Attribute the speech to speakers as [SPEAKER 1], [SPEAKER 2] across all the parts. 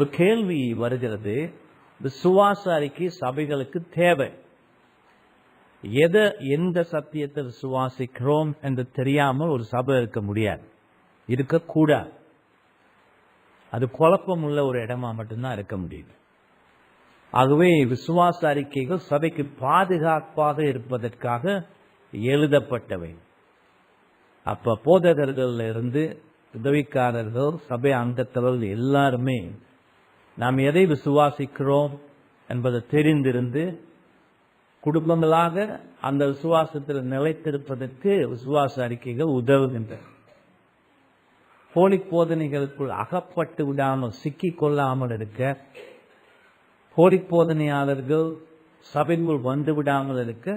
[SPEAKER 1] ஒரு கேள்வி வருகிறது, விசுவாச அறிக்கை சபைகளுக்கு தேவை. எந்த சத்தியத்தை விசுவாசிக்கிறோம் என்று தெரியாமல் ஒரு சபை இருக்க முடியாது, இருக்கக்கூடாது. அது குழப்பம் உள்ள ஒரு இடமா மட்டும்தான் இருக்க முடியும். ஆகவே விசுவாச அறிக்கைகள் சபைக்கு பாதுகாப்பாக இருப்பதற்காக எழுதப்பட்டவை. அப்ப போதகர்கள் இருந்து உதவிக்காரர்கள், சபை அங்கத்தவர்கள் எல்லாருமே நாம் எதை விசுவாசிக்கிறோம் என்பதை தெரிந்திருந்து குடும்பங்களாக அந்த விசுவாசத்தில் நிலைத்திருப்பதற்கு விசுவாச அறிக்கைகள் உதவுகின்றன. போலி போதனைகளுக்குள் அகப்பட்டு விடாமல், சிக்கிக் கொள்ளாமல் இருக்க, போலி போதனையாளர்கள் சபைக்குள் வந்து விடாமல் இருக்க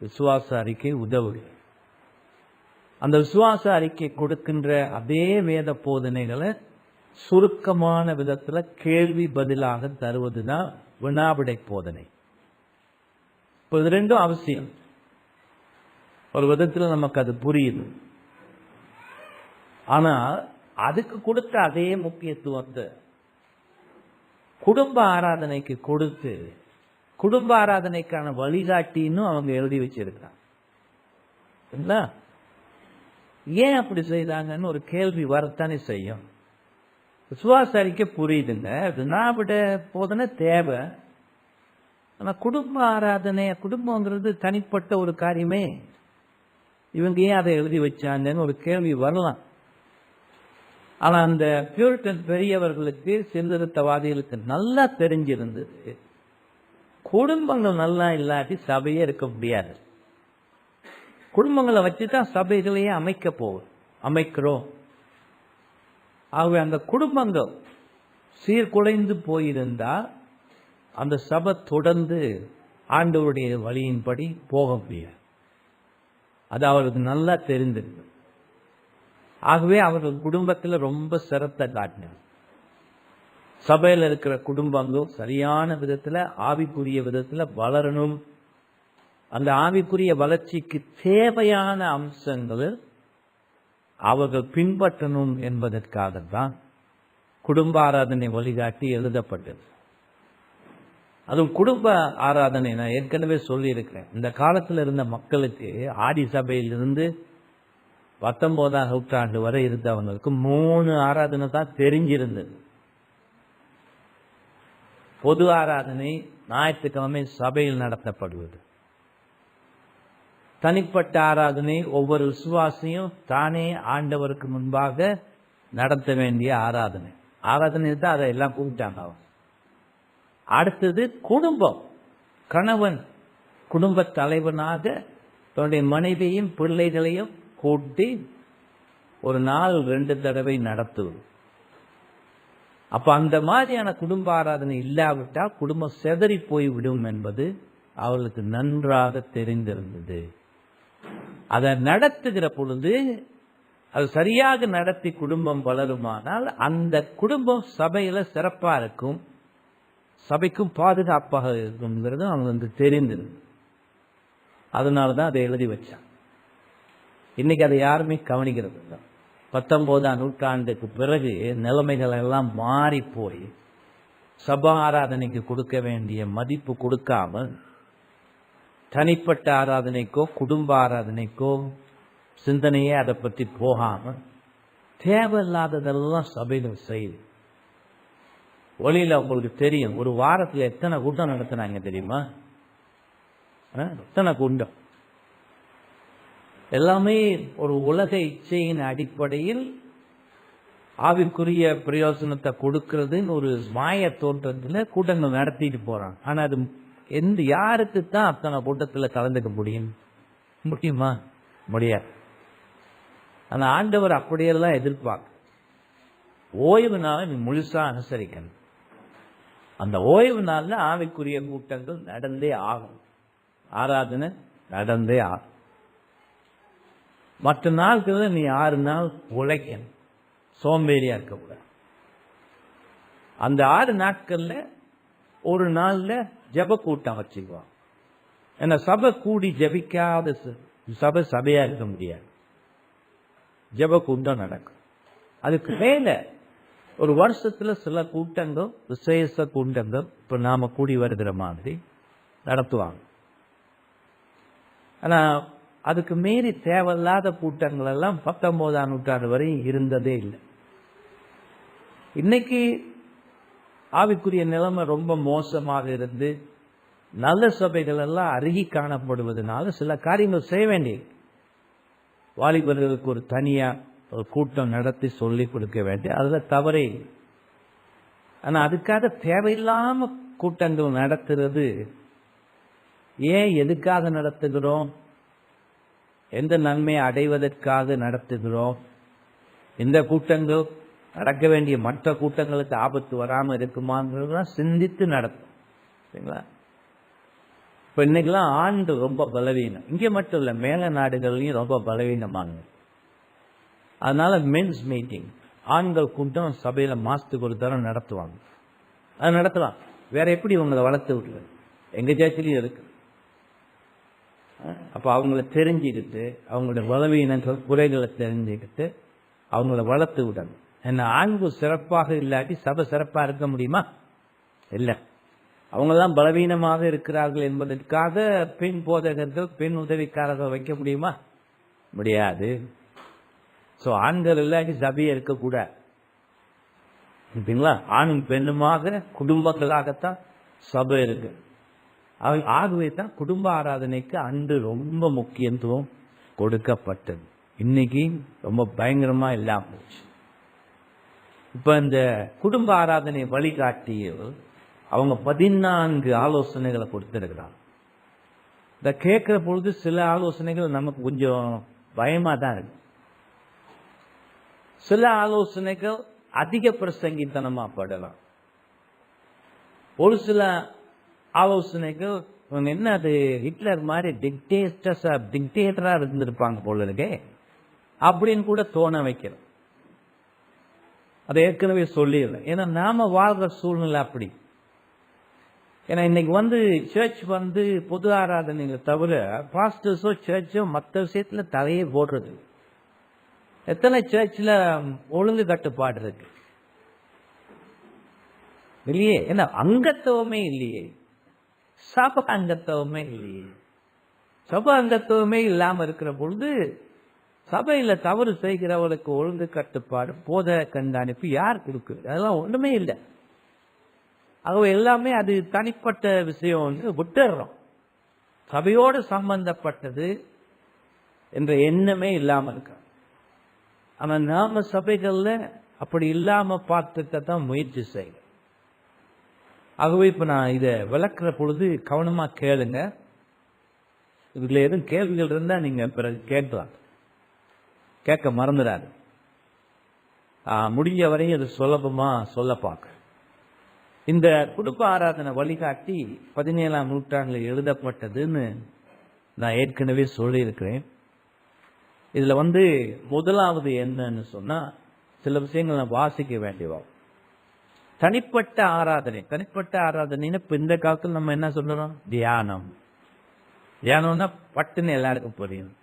[SPEAKER 1] விசுவாச அறிக்கை உதவுகிறது. அந்த விசுவாச அறிக்கை கொடுக்கின்ற அதே வேத போதனைகளை சுருக்கமான விதத்துல கேள்வி பதிலாக தருவதுதான் வினாவிடை போதனை. இப்போ இது ரெண்டும் அவசியம். ஒரு விதத்துல நமக்கு அது புரியுது. ஆனா அதுக்கு கொடுத்த அதே முக்கியத்துவத்தை குடும்ப ஆராதனைக்கு கொடுத்து, குடும்ப ஆராதனைக்கான வழிகாட்டின்னு அவங்க எழுதி வச்சிருக்காங்க. ஏன் அப்படி செய்தாங்கன்னு ஒரு கேள்வி வரத்தானே செய்யும். விசுவாச அறிக்கை புரியுதுங்க, வினாவிட போதனை தேவை. ஆனா குடும்ப ஆராதனை, குடும்பங்கிறது தனிப்பட்ட ஒரு காரியமே, இவங்க ஏன் அதை எழுதி வச்சாங்கன்னு ஒரு கேள்வி வரலாம். ஆனா அந்த பியூரிட்டன் பெரியவர்களுக்கு, சீர்திருத்தவாதிகளுக்கு நல்லா தெரிஞ்சிருந்தது, குடும்பங்கள் நல்லா இல்லாட்டி சபையே இருக்க முடியாது. குடும்பங்களை வச்சுதான் சபைகளையே அமைக்கிறோம். ஆகவே அந்த குடும்பங்கள் சீர்குலைந்து போயிருந்தா அந்த சபை தொடர்ந்து ஆண்டவருடைய வழியின்படி போக முடியாது. அது அவருக்கு நல்லா தெரிந்திருக்கு. ஆகவே அவர்கள் குடும்பத்தில் ரொம்ப சிரத்தை காட்டினார். சபையில் இருக்கிற குடும்பங்கள் சரியான விதத்துல, ஆவிக்குரிய விதத்துல வளரணும். அந்த ஆவிக்குரிய வளர்ச்சிக்கு தேவையான அம்சங்கள் அவர்கள் பின்பற்றணும் என்பதற்காகத்தான் குடும்ப ஆராதனை வழிகாட்டி எழுதப்பட்டது. அதுவும் குடும்ப ஆராதனை நான் ஏற்கனவே சொல்லியிருக்கிறேன். இந்த காலத்தில் இருந்த மக்களுக்கு ஆதி சபையிலிருந்து 19ஆம் நூற்றாண்டு வரை இருந்தவங்களுக்கு 3 ஆராதனை தான் தெரிஞ்சிருந்தது. பொது ஆராதனை ஞாயிற்றுக்கிழமை சபையில் நடத்தப்படுவது. தனிப்பட்ட ஆராதனை ஒவ்வொரு விசுவாசியும் தானே ஆண்டவருக்கு முன்பாக நடத்த வேண்டிய ஆராதனை தான் அதை எல்லாம் கூப்பிட்டாங்க. அடுத்தது குடும்பம். கணவன் குடும்ப தலைவனாக தன்னுடைய மனைவியையும் பிள்ளைகளையும் கூட்டி ஒரு நாள் 2 தடவை நடத்துவது. அப்ப அந்த மாதிரியான குடும்ப ஆராதனை இல்லாவிட்டால் குடும்பம் செதறி போய்விடும் என்பது அவர்களுக்கு நன்றாக தெரிந்திருந்தது. அதை நடத்துகிற பொழுது அது சரியாக நடத்தி குடும்பம் வளருமானால் அந்த குடும்பம் சபையில சிறப்பா இருக்கும், சபைக்கும் பாதுகாப்பாக இருக்கும்ங்கிறது அவங்களுக்கு தெரிந்திருந்தது. அதனாலதான் அதை எழுதி வச்சாங்க. இன்னைக்கு அதை யாருமே கவனிக்கிறது இல்லை. 19ஆம் நூற்றாண்டுக்கு பிறகு நிலைமைகள் எல்லாம் மாறி போய் சபா ஆராதனைக்கு கொடுக்க வேண்டிய மதிப்பு கொடுக்காமல் தனிப்பட்ட ஆராதனைக்கோ குடும்ப ஆராதனைக்கோ சிந்தனையே அதை பற்றி போகாமல் தேவையில்லாததெல்லாம் சபையில செய்யுது. ஒளியில உங்களுக்கு தெரியும், ஒரு வாரத்தில் எத்தனை கூட்டம் நடத்தினாங்க தெரியுமா? எத்தனை கூட்டம். எல்லாமே ஒரு உலக இச்சையின் அடிப்படையில் ஆவிக்குரிய பிரயோசனத்தை கொடுக்கறதுன்னு ஒரு மாய தோற்றத்துல கூட்டங்கள் நடத்திட்டு போறாங்க. ஆனா அது யாருக்கு தான் அத்தனை கூட்டத்தில் கலந்துக்க முடியுமா? முடியாது. ஆனா ஆண்டவர் அப்படியெல்லாம் எதிர்பார்க்க, ஓய்வு நாளை நீ முழுசா அனுசரிக்கணும். அந்த ஓய்வு நாள்ல ஆவிக்குரிய கூட்டங்கள் நடந்தே ஆகும், ஆராதனை நடந்தே ஆகும். மற்ற நாட்கள்ல நீ 6 நாள் உழைக்கணும், சோம்பேறியா இருக்கக்கூடாது. அந்த 6 நாட்கள்ல ஒரு நாள்ல ஜப கூட்டம் வச்சுக்குவான். ஏன்னா சபை கூடி ஜபிக்காத சபையா இருக்க முடியாது. ஜப கூட்டம் நடக்கும். அதுக்கு மேல ஒரு வருஷத்துல சில கூட்டங்கள், விசேஷ கூட்டங்கள் இப்ப நாம கூடி வருகிற மாதிரி நடத்துவாங்க. ஆனா அதுக்கு மீறி தேவையில்லாத கூட்டங்கள் எல்லாம் 19ஆம் நூற்றாண்டு வரை இருந்ததே இல்லை. இன்னைக்கு ஆவிக்குரிய நிலைமை ரொம்ப மோசமாக இருந்து நல்ல சபைகள் எல்லாம் அருகி காணப்படுவதனால சில காரியங்கள் செய்ய வேண்டியது. வாலிபர்களுக்கு ஒரு தனியா ஒரு கூட்டம் நடத்தி சொல்லி கொடுக்க வேண்டிய, அதுல தவறே. ஆனா அதுக்காக தேவையில்லாம கூட்டங்கள் நடத்துறது ஏன், எதுக்காக நடத்துகிறோம், எந்த நன்மையை அடைவதற்காக நடத்துகிறோம், இந்த கூட்டங்கள் நடக்க வேண்டிய மற்ற கூட்டங்களுக்கு ஆபத்து வராமல் இருக்குமாங்கிறதெல்லாம் சிந்தித்து நடத்தும். சரிங்களா? இப்ப இன்னைக்கெல்லாம் ஆண்கள் ரொம்ப பலவீனம், இங்கே மட்டும் இல்லை மேல நாடுகள்லையும் ரொம்ப பலவீனமானது. அதனால மென்ஸ் மீட்டிங், ஆண்கள் கூட்டம் சபையில மாசத்துக்கு ஒரு தரம் நடத்துவாங்க. அது நடத்தலாம், வேற எப்படி உங்களை வளர்த்து விடுறது, எங்க சேர்ச்சிலையும் இருக்கு. அப்ப அவங்கள தெரிஞ்சுக்கிட்டு அவங்களுடைய பலவீனங்கள் குறைகளை தெரிஞ்சுக்கிட்டு அவங்கள வளர்த்து விடணும். என்ன, ஆண்கள் சிறப்பாக இல்லாட்டி சபை சிறப்பா இருக்க முடியுமா? இல்லை. அவங்கெல்லாம் பலவீனமாக இருக்கிறார்கள் என்பதற்காக பெண் போதகர்கள், பெண் உதவிக்காரர்கள் வைக்க முடியுமா? முடியாது. சோ ஆண்கள் இல்லாட்டி சபையை இருக்கக்கூடாது. ஆணும் பெண்ணுமாக குடும்பங்களாகத்தான் சபை இருக்கு. ஆகவே தான் குடும்ப ஆராதனைக்கு அன்று ரொம்ப முக்கியத்துவம் கொடுக்கப்பட்டது. இன்னைக்கு ரொம்ப பயங்கரமா இல்லாம போச்சு. இப்ப இந்த குடும்ப ஆராதனை வழிகாட்டியில் அவங்க 14 ஆலோசனைகளை கொடுத்திருக்கிறாங்க. இத கேட்கிற பொழுது சில ஆலோசனைகள் நமக்கு கொஞ்சம் பயமா தான் இருக்கு. சில ஆலோசனைகள் அதிக பிரசங்கித்தனமா படலாம். ஒரு சில ஆலோசனைகள் என்ன, அது ஹிட்லர் மாதிரி டிக்டேட்டரா இருந்திருப்பாங்க போல இருக்கே அப்படின்னு கூட தோண வைக்கிறோம். அதை ஏற்கனவே சொல்லிடுறேன். ஏன்னா நாம வாழ்ற சூழ்நிலை அப்படி. ஏன்னா இன்னைக்கு சர்ச் பொது ஆராதனைகளை தவிர பாஸ்டர்ஸோ சர்ச்சோ மற்ற விஷயத்துல தலையே போடுறது. எத்தனை சர்ச்சில் ஒழுங்கு கட்டுப்பாடு இருக்கு இல்லையே? ஏன்னா அங்கத்துவமே இல்லையே, சபை அங்கத்துவமே இல்லையே. சபை அங்கத்துவமே இல்லாம இருக்கிற பொழுது சபையில தவறு செய்கிறவர்களுக்கு ஒழுங்கு கட்டுப்பாடு, போத கண்காணிப்பு யார் கொடுக்கு? அதெல்லாம் ஒண்ணுமே இல்லை. ஆகவே எல்லாமே அது தனிப்பட்ட விஷயம் விட்டுறோம். சபையோடு சம்பந்தப்பட்டது என்ற எண்ணமே இல்லாம இருக்க. ஆனா நாம சபைகள்ல அப்படி இல்லாம பார்த்துக்கத்தான் முயற்சி செய்ய. ஆகவே இப்ப நான் இதை விளக்குற பொழுது கவனமா கேளுங்க. இதுல எதுவும் கேள்விகள் இருந்தா நீங்க பிறகு கேட்கலாம், கேட்க மறந்துடாது. முடிஞ்ச வரையும் அது சுலபமா சொல்ல பார்க்க. இந்த குடும்ப ஆராதனை வழிகாட்டி 17ஆம் நூற்றாண்டுல எழுதப்பட்டதுன்னு நான் ஏற்கனவே சொல்லியிருக்கிறேன். இதுல முதலாவது என்னன்னு சொன்னா, சில விஷயங்கள் நான் வாசிக்க வேண்டியவோம். தனிப்பட்ட ஆராதனை. தனிப்பட்ட ஆராதனைன்னு இப்ப இந்த காலத்துல நம்ம என்ன சொல்றோம்? தியானம். தியானம்னா பட்டுன்னு எல்லாருக்கும் புரியும்.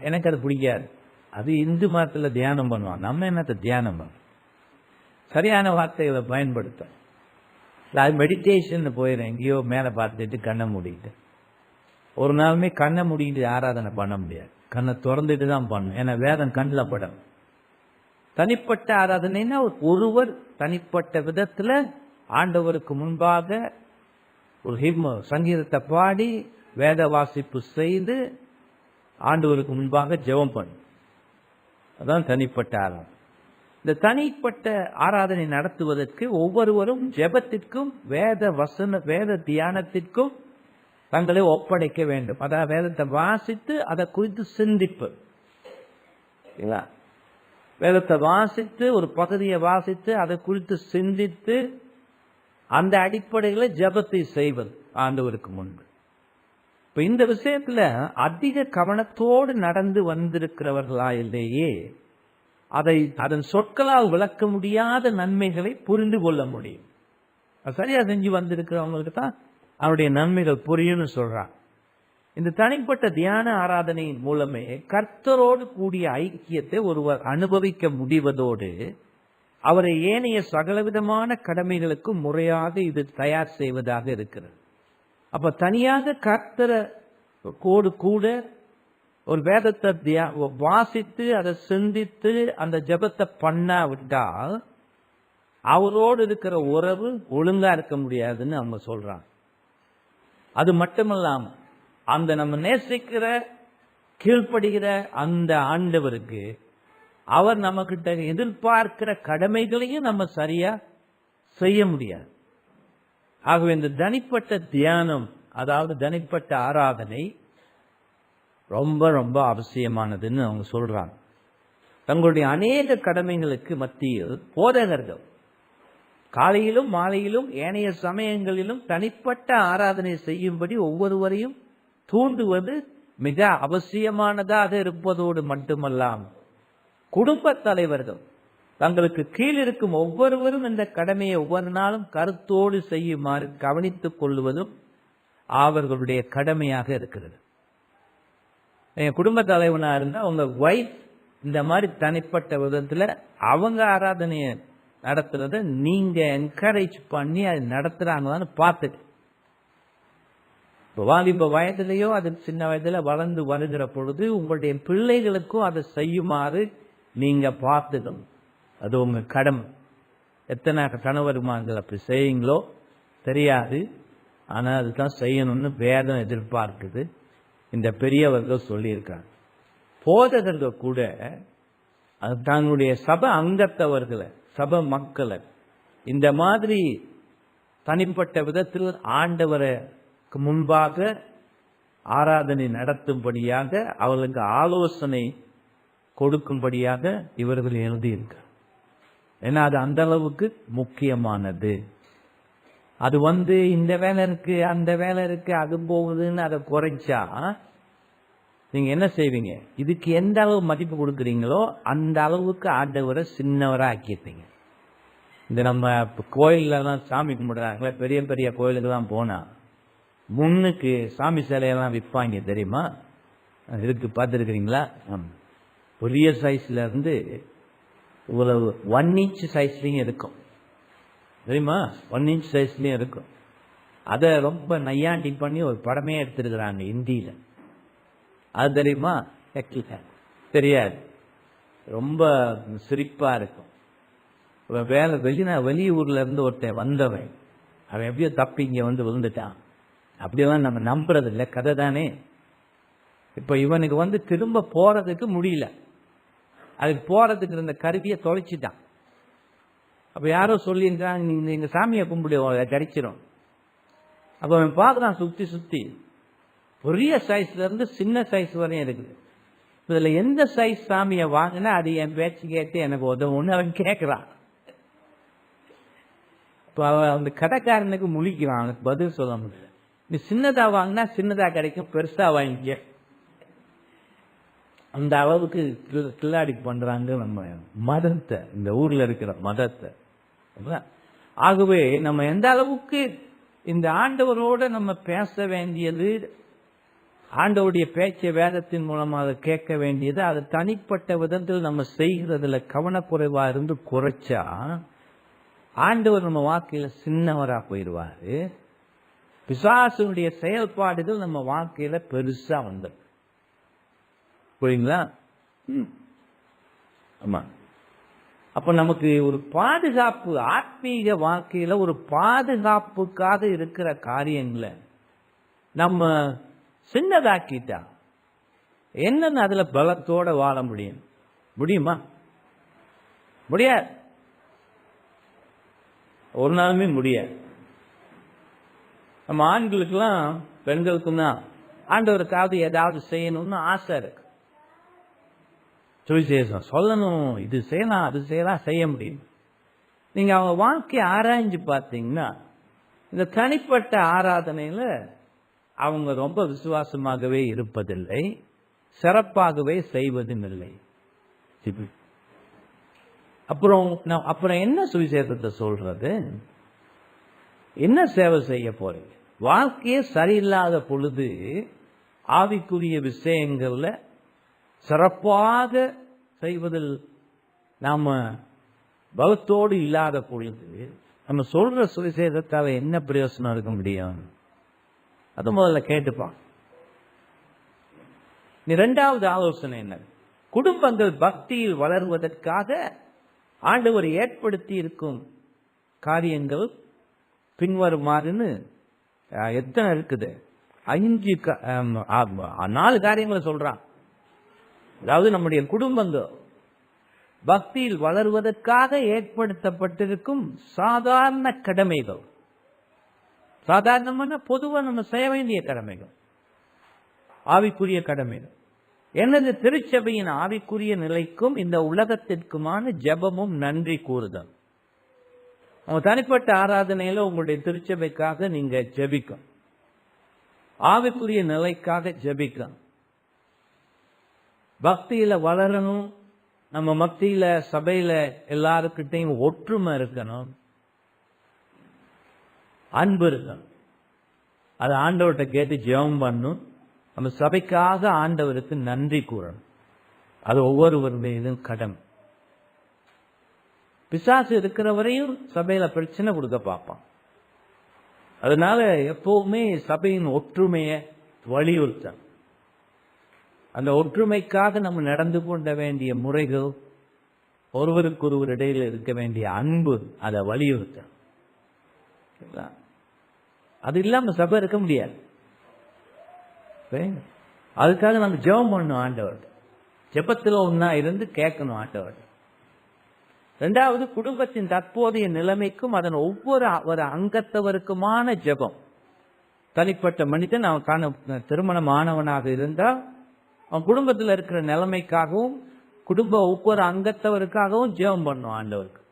[SPEAKER 1] எனக்கு அது பிடிக்காது. அது இந்து மதத்துல தியானம் பண்ணுவான், நம்ம என்னத்த தியானம் பண்ணுவோம்? சரியான வார்த்தைகளை பயன்படுத்த. அது மெடிடேஷன் போயிடும், எங்கேயோ மேலே பார்த்துட்டு கண்ணை மூடிட்டு. ஒரு நாளுமே கண்ணை மூடிட்டு ஆராதனை பண்ண முடியாது, கண்ணை திறந்துட்டு தான் பண்ணணும். ஏன்னா வேதம் கண்ணில் படும். தனிப்பட்ட ஆராதனைன்னா ஒருவர் தனிப்பட்ட விதத்துல ஆண்டவருக்கு முன்பாக ஒரு சங்கீதத்தை பாடி வேத வாசிப்பு செய்து ஆண்டவருக்கு முன்பாக ஜெபம் பண்ணும். அதான் தனிப்பட்ட ஆராதனை. இந்த தனிப்பட்ட ஆராதனை நடத்துவதற்கு ஒவ்வொருவரும் ஜெபத்திற்கும் வேத தியானத்திற்கும் தங்களை ஒப்படைக்க வேண்டும். அதாவது வேதத்தை வாசித்து அதை குறித்து சிந்திப்பு. வேதத்தை வாசித்து ஒரு பகுதியை வாசித்து அதை குறித்து சிந்தித்து அந்த அடிப்படையில் ஜெபத்தை செய்வது ஆண்டவருக்கு முன்பு. இப்ப இந்த விஷயத்துல அதிக கவனத்தோடு நடந்து வந்திருக்கிறவர்களாலேயே அதன் சொற்களால் விளக்க முடியாத நன்மைகளை புரிந்து கொள்ள முடியும். சரியா செஞ்சு வந்திருக்கிறவங்களுக்கு தான் அவருடைய நன்மைகள் புரியும்னு சொல்றான். இந்த தனிப்பட்ட தியான ஆராதனையின் மூலமே கர்த்தரோடு கூடிய ஐக்கியத்தை ஒருவர் அனுபவிக்க முடிவதோடு அவரை ஏனைய சகலவிதமான கடமைகளுக்கும் முறையாக இது தயார் செய்வதாக இருக்கிறது. அப்ப தனியாக கர்த்தரை கூட ஒரு வேதத்தை வாசித்து அதை சிந்தித்து அந்த ஜெபத்தை பண்ணாவிட்டால் அவரோடு இருக்கிற உறவு ஒழுங்கா இருக்க முடியாதுன்னு அவங்க சொல்றாங்க. அது மட்டுமல்லாம அந்த நம்ம நேசிக்கிற கீழ்ப்படுகிற அந்த ஆண்டவருக்கு அவர் நம்ம கிட்ட எதிர்பார்க்கிற கடமைகளையும் நம்ம சரியா செய்ய முடியாது. ஆகவே இந்த தனிப்பட்ட தியானம், அதாவது தனிப்பட்ட ஆராதனை ரொம்ப ரொம்ப அவசியமானதுன்னு அவங்க சொல்றாங்க. தங்களுடைய அநேக கடமைகளுக்கு மத்தியில் போதகர்கள் காலையிலும் மாலையிலும் ஏனைய சமயங்களிலும் தனிப்பட்ட ஆராதனை செய்யும்படி ஒவ்வொருவரையும் தூண்டுவது மிக அவசியமானதாக இருப்பதோடு மட்டுமல்லாமல் குடும்ப தலைவர்கள் தங்களுக்கு கீழ் இருக்கும் ஒவ்வொருவரும் இந்த கடமையை ஒவ்வொரு நாளும் கருத்தோடு செய்யுமாறு கவனித்துக் கொள்வதும் அவர்களுடைய கடமையாக இருக்கிறது. என் குடும்ப தலைவனா இருந்தா அவங்க வைஃப் இந்த மாதிரி தனிப்பட்ட விதத்துல அவங்க ஆராதனையை நடத்துறத நீங்க என்கரேஜ் பண்ணி அது நடத்துறாங்களான்னு பார்த்துட்டு, வாலிப வயதிலேயோ அது சின்ன வயதுல வளர்ந்து வருகிற பொழுது உங்களுடைய பிள்ளைகளுக்கும் அதை செய்யுமாறு நீங்க பார்த்துக்கணும். அது உங்க கடமை. எத்தனை கணவருமார்கள் அப்படி செய்யுங்களோ தெரியாது, ஆனா அதுதான் செய்யணும்னு வேதம் எதிர்பார்க்குது. இந்த பெரியவர்கள் சொல்லியிருக்காங்க. போதகர்கள் கூட தன்னுடைய சபை அங்கத்தவர்களை, சபை மக்களை இந்த மாதிரி தனிப்பட்ட விதத்தில் ஆண்டவருக்கு முன்பாக ஆராதனை நடத்தும்படியாக அவர்களுக்கு ஆலோசனை கொடுக்கும்படியாக இவர்கள் எழுதியிருக்க. ஏன்னா அது அந்த அளவுக்கு முக்கியமானது. அது இந்த வேலை இருக்கு, அந்த வேலை இருக்கு, அது போகுதுன்னு அதை குறைச்சா நீங்க என்ன செய்வீங்க? இதுக்கு எந்த அளவு மதிப்பு கொடுக்குறீங்களோ அந்த அளவுக்கு ஆண்டவரை சின்னவரா ஆக்கியிருப்பீங்க. இந்த நம்ம கோயிலெல்லாம் சாமி கும்பிடுறாங்களே, பெரிய பெரிய கோயிலுக்கெல்லாம் போனா முன்னுக்கு சாமி சிலையெல்லாம் விற்பாங்க தெரியுமா? இருக்கு, பார்த்துருக்கிறீங்களா? பெரிய சைஸ்ல இருந்து இவ்வளவு 1 inch சைஸ்லயும் இருக்கும் தெரியுமா? 1 inch சைஸ்லயும் இருக்கும். அதை ரொம்ப நையாண்டி பண்ணி ஒரு படமே எடுத்திருக்கிறாங்க இந்தியில. அது தெரியுமா? தெரியாது. ரொம்ப சிரிப்பா இருக்கும். வெளியூர்ல இருந்து ஒருத்தன் வந்தவன், அவன் எப்படியோ தப்பி இங்க விழுந்துட்டான். அப்படியெல்லாம் நம்ம நம்புறது இல்லை, கதை தானே. இப்ப இவனுக்கு திரும்ப போறதுக்கு முடியல. அதுக்கு போறதுக்கு இருந்த கருவியை தொலைச்சிட்டான். அப்ப யாரோ சொல்லியிருக்காங்க, நீங்க சாமியை கும்பிடு கிடைச்சிரும். அப்ப அவன் பார்க்கறான் சுத்தி சுத்தி, பெரிய சைஸ்ல இருந்து சின்ன சைஸ் வரையும் இருக்குது. இதுல எந்த சைஸ் சாமியை வாங்கினா அது என் பேச்சு கேட்டு எனக்கு உதவுன்னு அவன் கேட்கிறான். இப்ப அந்த கடைக்காரனுக்கு முழிக்கிறான், அவனுக்கு பதில் சொல்ல முடியல. நீ சின்னதா வாங்கினா சின்னதா கிடைக்கும், பெருசா வாங்கிக்க. அந்த அளவுக்கு கில்லாடி பண்றாங்க நம்ம மதத்தை, இந்த ஊர்ல இருக்கிற மதத்தை. ஆகவே நம்ம எந்த அளவுக்கு இந்த ஆண்டவரோட நம்ம பேச வேண்டியது, ஆண்டவருடைய பேச்சை வேதத்தின் மூலமாக கேட்க வேண்டியது, அது தனிப்பட்ட விதத்தில் நம்ம செய்கிறதுல கவனக்குறைவா இருந்து குறைச்சா ஆண்டவர் நம்ம வாழ்க்கையில சின்னவரா போயிடுவாரு. பிசாசுடைய செயல்பாடுகள் நம்ம வாழ்க்கையில பெருசா வந்துடும். புரியுங்களா? ஆமா. அப்ப நமக்கு ஒரு பாதுகாப்பு, ஆத்மீக வாழ்க்கையில ஒரு பாதுகாப்புக்காக இருக்கிற காரியங்களை நம்ம சின்னதாக்கிட்டா என்னன்னு அதுல பலத்தோட வாழ முடியுமா? முடியாது. ஒரு நாளுமே முடியாது. நம்ம ஆண்களுக்கெல்லாம் பெண்களுக்கும் தான் ஆண்டவருக்காவது ஏதாவது செய்யணும்னு ஆசை இருக்கு. சுவிசேஷம் சொல்லணும், இது செய்யலாம், அது செய்யலாம், செய்ய முடியும். நீங்க அவங்க வாழ்க்கையை ஆராய்ஞ்சு பார்த்தீங்கன்னா இந்த தனிப்பட்ட ஆராதனையில அவங்க ரொம்ப விசுவாசமாகவே இருப்பதில்லை, சிறப்பாகவே செய்வதும் இல்லை. அப்புறம் என்ன சுவிசேஷத்தை சொல்றது? என்ன சேவை செய்ய போறீங்க? வாழ்க்கையே சரியில்லாத பொழுது ஆவிக்குரிய விஷயங்கள்ல சிறப்பாக செய்வதில் நாம பலத்தோடு இல்லாத பொழுது நம்ம சொல்ற சுவிசேஷத்தால என்ன பிரயோசனம் இருக்க முடியும்? அது முதல்ல கேட்டுப்பான். இரண்டாவது ஆலோசனை என்ன? குடும்பங்கள் பக்தியில் வளர்வதற்காக ஆண்டவர் ஏற்படுத்தி இருக்கும் காரியங்கள் பின்வருமாறுன்னு எத்தனை இருக்குது? 4 காரியங்களை சொல்றான். அதாவது நம்முடைய குடும்பங்கள் பக்தியில் வளர்வதற்காக ஏற்படுத்தப்பட்டிருக்கும் சாதாரண கடமைகள், சாதாரணமான பொதுவா நம்ம செய்ய வேண்டிய கடமைகள், ஆவிக்குரிய கடமைகள். எனது திருச்சபையின் ஆவிக்குரிய நிலைக்கும் இந்த உலகத்திற்குமான ஜெபமும் நன்றி கூறுதல். உங்க தனிப்பட்ட ஆராதனையில உங்களுடைய திருச்சபைக்காக நீங்க ஜெபிக்கும், ஆவிக்குரிய நிலைக்காக ஜெபிக்கும். பக்தியில வளரணும், நம்ம மத்தியில சபையில எல்லாருக்கிட்டையும் ஒற்றுமை இருக்கணும், அன்பு இருக்கணும். அது ஆண்டவர்கிட்ட கேட்டு ஜெபம் பண்ணணும். நம்ம சபைக்காக ஆண்டவருக்கு நன்றி கூறணும். அது ஒவ்வொருவருடைய கடமை. பிசாசு இருக்கிற வரையும் சபையில பிரச்சனை கொடுக்க பார்ப்பான். அதனால எப்பவுமே சபையின் ஒற்றுமையை வலியுறுத்த, அந்த ஒற்றுமைக்காக நம்ம நடந்து கொள்ள வேண்டிய முறைகள், ஒருவருக்கொருவர் இடையில இருக்க வேண்டிய அன்பு, அதை வலியுறுத்த. அது இல்லாம சபை இருக்க முடியாது. அதுக்காக நம்ம ஜெபம் பண்ணணும் ஆண்டவர். ஜெபத்தில் ஒன்னா இருந்து கேட்கணும் ஆண்டவர். இரண்டாவது, குடும்பத்தின் தற்போதைய நிலைமைக்கும் அதன் ஒவ்வொரு அங்கத்தவருக்குமான ஜெபம். தனிப்பட்ட மனிதன் அவன் திருமணமானவனாக இருந்தால் அவன் குடும்பத்தில் இருக்கிற நிலைமைக்காகவும் குடும்ப ஒவ்வொரு அங்கத்தவருக்காகவும் ஜெபம் பண்ணும் ஆண்டவருக்கு.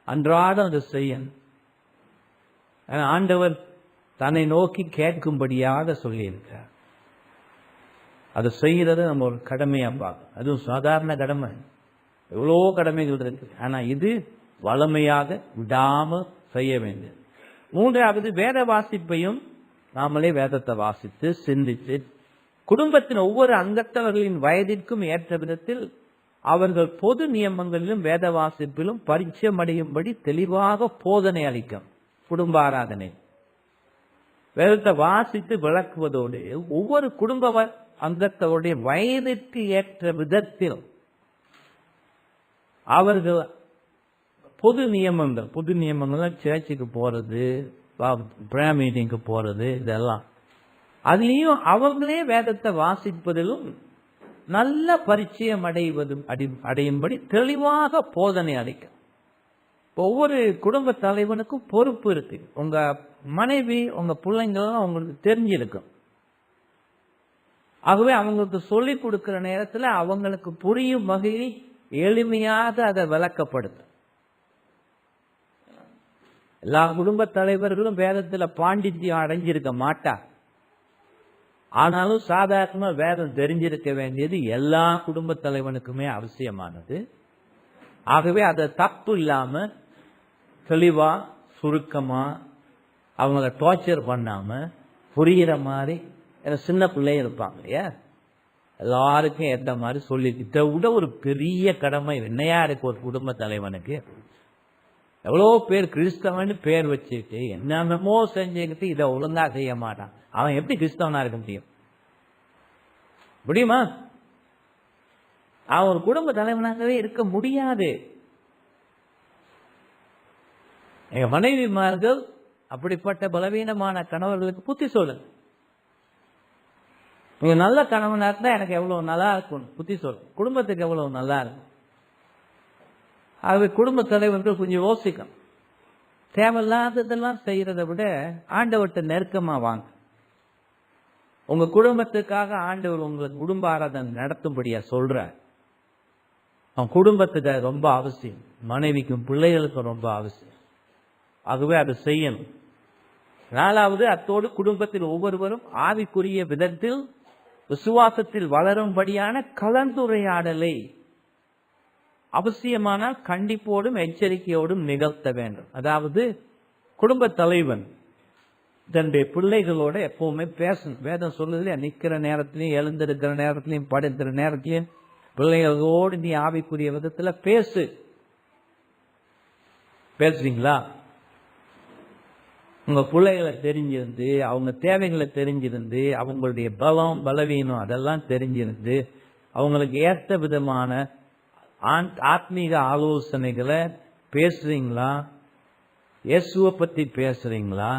[SPEAKER 1] அன்றாடம் அதை செய்யணும். ஆண்டவர் தன்னை நோக்கி கேட்கும்படியாக சொல்லியிருக்கிறார். அதை செய்யறது நம்ம ஒரு கடமையா பார்க்கணும். அதுவும் சாதாரண கடமை, எவ்வளோ கடமைகள் இருக்கு. ஆனா இது வளமையாக விடாம செய்ய வேண்டியது. மூன்றாவது, வேத வாசிப்பையும் நாமளே வேதத்தை வாசித்து சிந்தித்து குடும்பத்தின் ஒவ்வொரு அங்கத்தவர்களின் வயதிற்கும் ஏற்ற விதத்தில் அவர்கள் பொது நியமங்களிலும் வேத வாசிப்பிலும் பரிச்சயம் அடையும்படி தெளிவாக போதனை அளிக்கும். குடும்ப ஆராதனை வேதத்தை வாசித்து விளக்குவதோடு ஒவ்வொரு குடும்ப அங்கத்தவருடைய வயதிற்கு ஏற்ற விதத்தில் அவர்கள் பொது நியமங்கள் சேர்ச்சுக்கு போறது, பிரேயர் மீட்டிங்கு போறது, இதெல்லாம் அதுலேயும் அவங்களே வேதத்தை வாசிப்பதிலும் நல்ல பரிச்சயம் அடையும்படி தெளிவாக போதனை அளிக்கும். ஒவ்வொரு குடும்ப தலைவனுக்கும் பொறுப்பு இருக்கு. உங்க மனைவி, உங்க பிள்ளைங்களும் அவங்களுக்கு தெரிஞ்சிருக்கும். ஆகவே அவங்களுக்கு சொல்லிக் கொடுக்கிற நேரத்தில் அவங்களுக்கு புரியும் வகையில் எளிமையாக அதை விளக்கப்படுத்தும். எல்லா குடும்ப தலைவர்களும் வேதத்துல பாண்டித்யம் அடைஞ்சிருக்க மாட்டார். ஆனாலும் சாதாரண வேதம் தெரிஞ்சிருக்க வேண்டியது எல்லா குடும்ப தலைவனுக்குமே அவசியமானது. ஆகவே அதை தப்பு இல்லாம தெளிவா சுருக்கமா அவங்கள டார்ச்சர் பண்ணாம புரிகிற மாதிரி, சின்ன பிள்ளைய இருப்பாங்க இல்லையா, எல்லாருக்கும் ஏற்ற மாதிரி சொல்லி, இதை விட ஒரு பெரிய கடமை என்னையா இருக்கு ஒரு குடும்ப தலைவனுக்கு? எவ்வளோ பேர் கிறிஸ்தவன் பேர் வச்சுட்டு என்னென்னமோ செஞ்சுக்கிட்டு இதை ஒழுங்கா செய்ய மாட்டான். அவன் எப்படி கிறிஸ்தவனா இருக்க முடியுமா? அவன் ஒரு குடும்ப தலைவனாகவே இருக்க முடியாது. எங்க மனைவிமார்கள் அப்படிப்பட்ட பலவீனமான கணவர்களுக்கு புத்தி சொல்லு. நீங்க நல்ல கணவனா இருந்தா எனக்கு எவ்வளவு நல்லா இருக்கும் புத்தி சொல்லு, குடும்பத்துக்கு எவ்வளவு நல்லா இருக்கும். ஆகவே குடும்ப தலைவர்கள் கொஞ்சம் யோசிக்கும். தேவையில்லாததெல்லாம் செய்யறதை விட ஆண்டவர்கிட்ட நெருக்கமா வாங்க. உங்க குடும்பத்துக்காக ஆண்டவர் உங்களுக்கு குடும்ப ஆராதனை நடத்தும்படியா சொல்ற. அவன் குடும்பத்துக்கு ரொம்ப அவசியம், மனைவிக்கும் பிள்ளைகளுக்கும் ரொம்ப அவசியம். ஆகவே அதை செய்யணும். நாலாவது, அத்தோடு குடும்பத்தில் ஒவ்வொருவரும் ஆவிக்குரிய விதத்தில் விசுவாசத்தில் வளரும்படியான கலந்துரையாடலை அவசியமானால் கண்டிப்போடும் எச்சரிக்கையோடும் நிகழ்த்த வேண்டும். அதாவது குடும்ப தலைவன் தன்னுடைய பிள்ளைகளோட எப்பவுமே பேசணும். வேதம் சொல்லுது, நிக்கிற நேரத்திலையும் எழுந்திருக்கிற நேரத்திலையும் படுக்கிற நேரத்திலையும் பிள்ளைகளோடு நீ ஆவிக்குரிய விதத்துல பேசு. பேசுறீங்களா? உங்க பிள்ளைகளை தெரிஞ்சிருந்து, அவங்க தேவைகளை தெரிஞ்சிருந்து, அவங்களுடைய பலம் பலவீனம் அதெல்லாம் தெரிஞ்சிருந்து, அவங்களுக்கு ஏற்ற விதமான ஆத்மீக ஆலோசனைகளை பேசுறீங்களா? இயேசுவை பத்தி பேசுறீங்களா?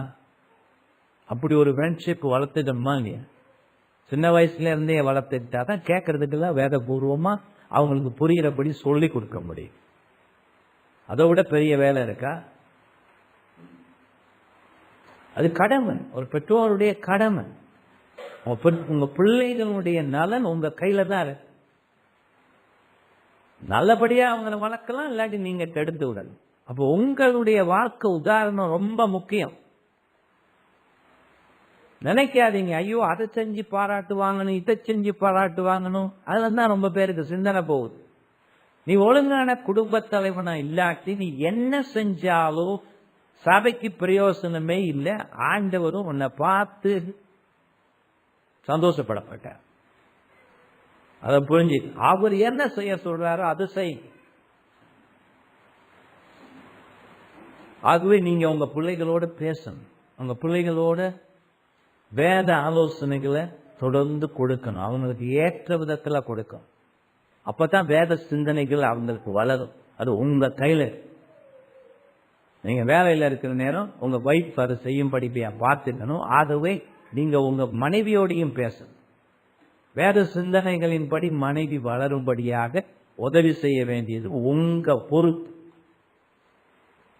[SPEAKER 1] அப்படி ஒரு ஃப்ரெண்ட்ஷிப் வளர்த்துட்டோமா இல்லையா? சின்ன வயசுல இருந்தே வளர்த்துட்டா தான் கேட்கறதுக்கெல்லாம் வேதபூர்வமா அவங்களுக்கு புரிகிறபடி சொல்லி கொடுக்க முடியும். அதை விட பெரிய வேலை இருக்கா? அது கடமை, ஒரு பெற்றோருடைய கடமை. உங்க பிள்ளைகளுடைய நலன் உங்க கையில தான் இருக்கு. நல்லபடியா அவங்களை வளர்க்கலாம், இல்லாட்டி நீங்க கெடுத்து விடணும். அப்போ உங்களுடைய வாழ்க்கை உதாரணம் ரொம்ப முக்கியம். நினைக்காதீங்க ஐயோ அதை செஞ்சு பாராட்டு வாங்கணும், இதை செஞ்சு பாராட்டு வாங்கணும். அதுல தான் ரொம்ப பேருக்கு சிந்தனை போகுது. நீ ஒழுங்கான குடும்ப தலைவனா இல்லாட்டி நீ என்ன செஞ்சாலும் சபைக்கு பிரயோசனமே இல்லை. ஆண்டவரும் உன்னை பார்த்து சந்தோஷப்படப்பட்டார். அதை புரிஞ்சு அவர் என்ன செய்ய சொல்றாரோ அது செய். ஆகவே நீங்க உங்க பிள்ளைகளோட பேசணும், உங்க பிள்ளைகளோட வேத ஆலோசனைகளை தொடர்ந்து கொடுக்கணும், அவங்களுக்கு ஏற்ற விதத்துல கொடுக்கணும். அப்பதான் வேத சிந்தனைகள் அவங்களுக்கு வளரும். அது உங்க கையில. நீங்க வேலையில இருக்கிற நேரம் உங்க வைஃப் அதை செய்யும்படி பார்த்துக்கணும். ஆகவே நீங்க உங்க மனைவியோடையும் பேசணும். வேத சிந்தனைகளின்படி மனைவி வளரும்படியாக உதவி செய்ய வேண்டியது உங்க பொறுப்பு.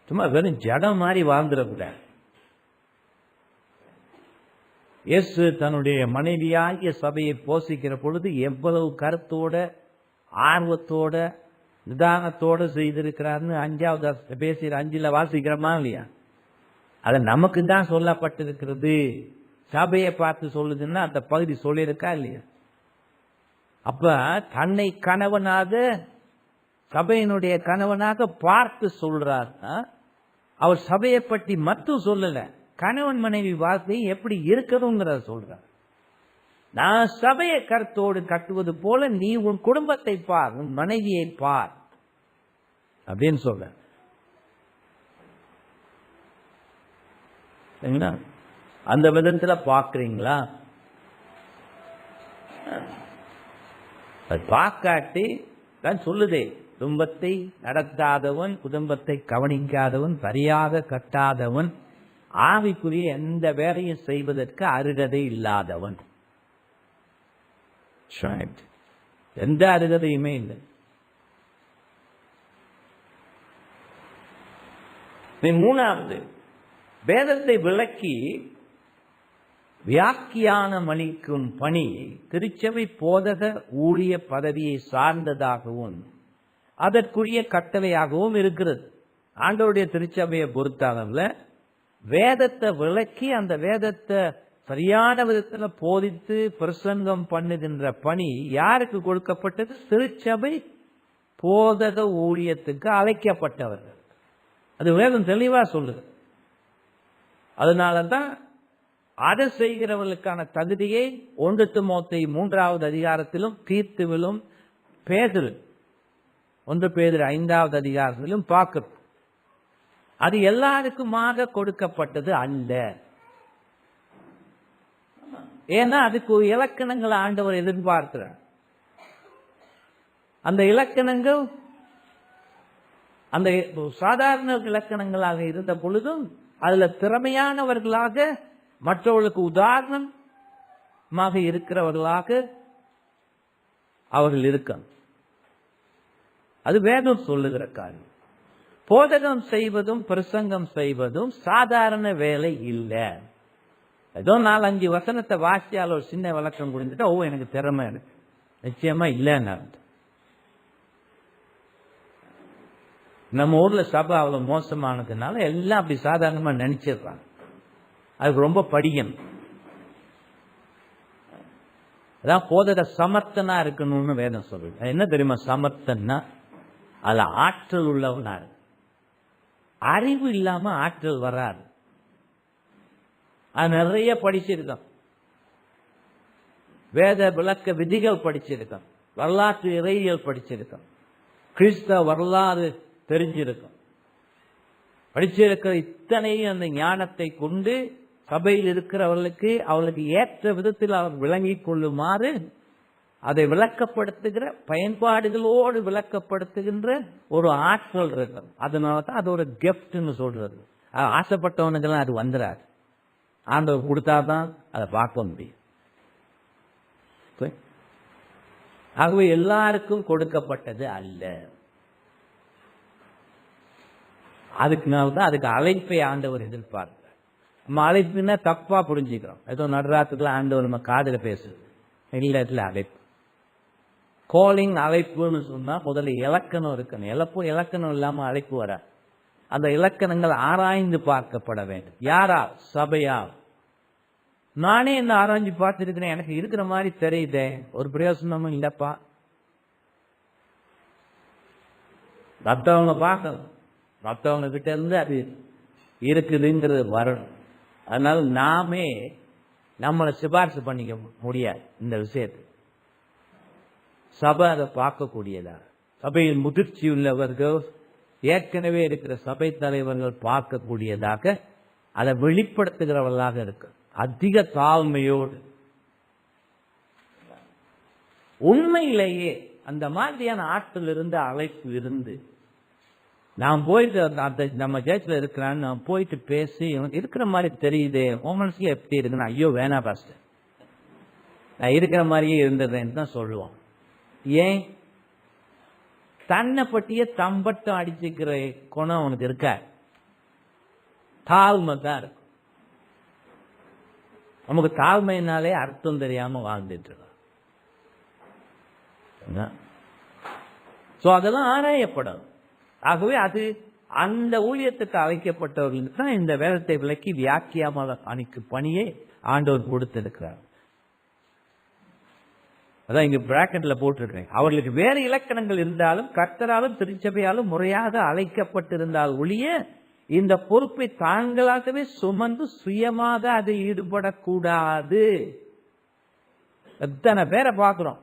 [SPEAKER 1] சும்மா வெறும் ஜடம் மாதிரி வாழ்ந்துடக்கூடாது. இயேசு தன்னுடைய மனைவியாகிய சபையை போஷிக்கிற பொழுது எவ்வளவு கருத்தோட ஆர்வத்தோட நிதானத்தோடு செய்திருக்கிறார்னு 5வது பேசுகிற 5ல் வாசிக்கிறோமா இல்லையா? அது நமக்கு தான் சொல்லப்பட்டிருக்கிறது. சபையை பார்த்து சொல்லுதுன்னா அந்த பகுதி சொல்லியிருக்கா இல்லையா? அப்ப தன்னை கணவனாக, சபையினுடைய கணவனாக பார்த்து சொல்றார். அவர் சபையை பற்றி மட்டும் சொல்லல, கணவன் மனைவி வார்த்தை எப்படி இருக்கணுங்கிறத சொல்றார். நான் சபையை கருத்தோடு கட்டுவது போல நீ உன் குடும்பத்தை பார், உன் மனைவியை பார் அப்படின்னு சொல்ற. அந்த விதத்துல பாக்குறீங்களா? பார்க்காட்டி தான் சொல்லுதே, குடும்பத்தை நடத்தாதவன், குடும்பத்தை கவனிக்காதவன், சரியாக கட்டாதவன், ஆவிக்குரிய எந்த வேலையும் செய்வதற்கு அருகதை இல்லாதவன். எந்த அருகதையுமே இல்லை. மூணாவது, வேதத்தை விளக்கி வியாக்கியானம் அளிக்கும் பணி திருச்சபை போதக ஊழிய பதவியை சார்ந்ததாகவும் அதற்குரிய கட்டளையாகவும் இருக்கிறது. ஆண்டவருடைய திருச்சபையை பொறுத்தளவுல வேதத்தை விளக்கி அந்த வேதத்தை சரியான விதத்துல போதித்து பிரசங்கம் பண்ணுகின்ற பணி யாருக்கு கொடுக்கப்பட்டது? திருச்சபை போதக ஊழியத்துக்கு அழைக்கப்பட்டவர்கள். அது வேதம் தெளிவா சொல்லுது. அதனாலதான் அதை செய்கிறவர்களுக்கான தகுதியை 1 தீமோத்தேயு 3வது அதிகாரத்திலும் தீத்துவிலும் பேதுரு 1 பேதுரு 5வது அதிகாரத்திலும் பார்க்கிறோம். அது எல்லாருக்குமாக கொடுக்கப்பட்டது அல்ல. ஏன்னா அதுக்கு இலக்கணங்களை ஆண்டவர் எதிர்பார்க்கிறார். அந்த இலக்கணங்கள் அந்த சாதாரண இலக்கணங்களாக இருந்த பொழுதும் அதுல திறமையானவர்களாக, மற்றவர்களுக்கு உதாரணமாக இருக்கிறவர்களாக அவர்கள் இருக்க. அது வேதம் சொல்லுகிற காரியம். போதகம் செய்வதும் பிரசங்கம் செய்வதும் சாதாரண வேலை இல்லை. ஏதோ 4-5 வசனத்தை வாசியால் ஒரு சின்ன விளக்கம் கொடுத்துட்டா ஓ எனக்கு திறமை இருக்கு, நிச்சயமா இல்லைன்னு. நம்ம ஊர்ல சபை அவ்வளவு மோசமானதுனால எல்லாம் அப்படி சாதாரணமா நினைச்சிடுறாங்க. அதுக்கு ரொம்ப படிக்கணும். அதான் போதக சமர்த்தனா இருக்கணும்னு வேதம் சொல்லுது. என்ன தெரியுமா சமர்த்தன்னா? அதுல ஆற்றல் உள்ளவனா இருக்கு. அறிவு இல்லாம ஆற்றல் வராது. அது நிறைய படிச்சிருக்கோம், வேத விளக்க விதிகள் படிச்சிருக்கோம், வரலாற்று இறையியல் படிச்சிருக்கோம், கிறிஸ்தவ வரலாறு தெரிஞ்சிருக்கும். படிச்சிருக்கிற இத்தனையும் அந்த ஞானத்தை கொண்டு சபையில் இருக்கிறவர்களுக்கு அவர்களுக்கு ஏற்ற விதத்தில் அவர் விளங்கிக் கொள்ளுமாறு அதை விளக்கப்படுத்துகிற பயன்பாடுகளோடு விளக்கப்படுத்துகின்ற ஒரு ஆற்றல் இருக்கு. அதனால தான் அது ஒரு கிஃப்ட்னு சொல்றது. ஆசைப்பட்டவனுக்கெல்லாம் அது வந்துடாது. ஆண்டவர் கொடுத்தாதான் அதை பார்க்க முடியும். ஆகவே எல்லாருக்கும் கொடுக்கப்பட்டது அல்ல. அதுக்குனால்தான் அதுக்கு அழைப்பை ஆண்டவர் எதிர்பார்க்கிறார். நம்ம அழைப்புன்னா தப்பா புரிஞ்சுக்கிறோம். ஏதோ நடுராத்துக்குள்ள ஆண்டவர் நம்ம காதுல பேசுது இல்ல. அழைப்பு காலிங் அழைப்புன்னு சொன்னா முதல்ல இலக்கணம் இருக்கணும். இலக்கணம் இல்லாம அழைப்பு வர அந்த இலக்கணங்கள் ஆராய்ந்து பார்க்கப்பட வேண்டும். யாரா? சபையா? நானே என்ன ஆராய்ஞ்சு பார்த்துருக்கிறேன், எனக்கு இருக்கிற மாதிரி தெரியுதே, ஒரு பிரயோசனமும் இல்லப்பா. மற்றவங்க பார்க்கணும், மற்றவங்க கிட்ட இருந்து அது இருக்குதுங்கிறது வரணும். அதனால நாமே நம்மளை சிபாரிசு பண்ணிக்க முடியாது. இந்த விஷயத்தை சபை அதை பார்க்கக்கூடியதா, சபையில் முதிர்ச்சி உள்ளவர்கள் ஏற்கனவே இருக்கிற சபை தலைவர்கள் பார்க்கக்கூடியதாக அதை வெளிப்படுத்துகிறவர்களாக இருக்கு. அதிக தாழ்மையோடு உண்மையிலேயே அந்த மாதிரியான ஆற்றல் இருந்து அழைப்பு இருந்து நான் போயிட்டு நம்ம சேர்ச்சில் இருக்கிறான்னு நான் போயிட்டு பேசி இருக்கிற மாதிரி தெரியுது, உன் மனசுல எப்படி இருக்குன்னு, ஐயோ வேணா பாஸ்டர் நான் இருக்கிற மாதிரியே இருந்ததுன்னு தான் சொல்லுவோம். ஏன்? தன்னை பற்றிய தம்பட்டம் அடிச்சுக்கிற குணம் அவனுக்கு இருக்க, தாழ்மை தான் இருக்கும். நமக்கு தாழ்மையினாலே அர்த்தம் தெரியாம வாழ்ந்துட்டு இருக்கோம். அதெல்லாம் ஆராயப்படும். ஆகவே அது அந்த ஊழியத்துக்கு அழைக்கப்பட்டவர்களுக்கு தான் இந்த வேதத்தை விளக்கி வியாக்கியாமல் அணிக்கு பணியை ஆண்டவர் கொடுத்திருக்கிறார். அதான் இங்க பிராக்கெட்ல போட்டிருக்கிறேன். அவர்களுக்கு வேறு இலக்கணங்கள் இருந்தாலும் கர்த்தராலும் திருச்சபையாலும் முறையாக அழைக்கப்பட்டிருந்தால் ஒழிய இந்த பொறுப்பை தாங்களாகவே சுமந்து சுயமாக அதை ஈடுபடக்கூடாது. எத்தனை பேரை பார்க்கிறோம்.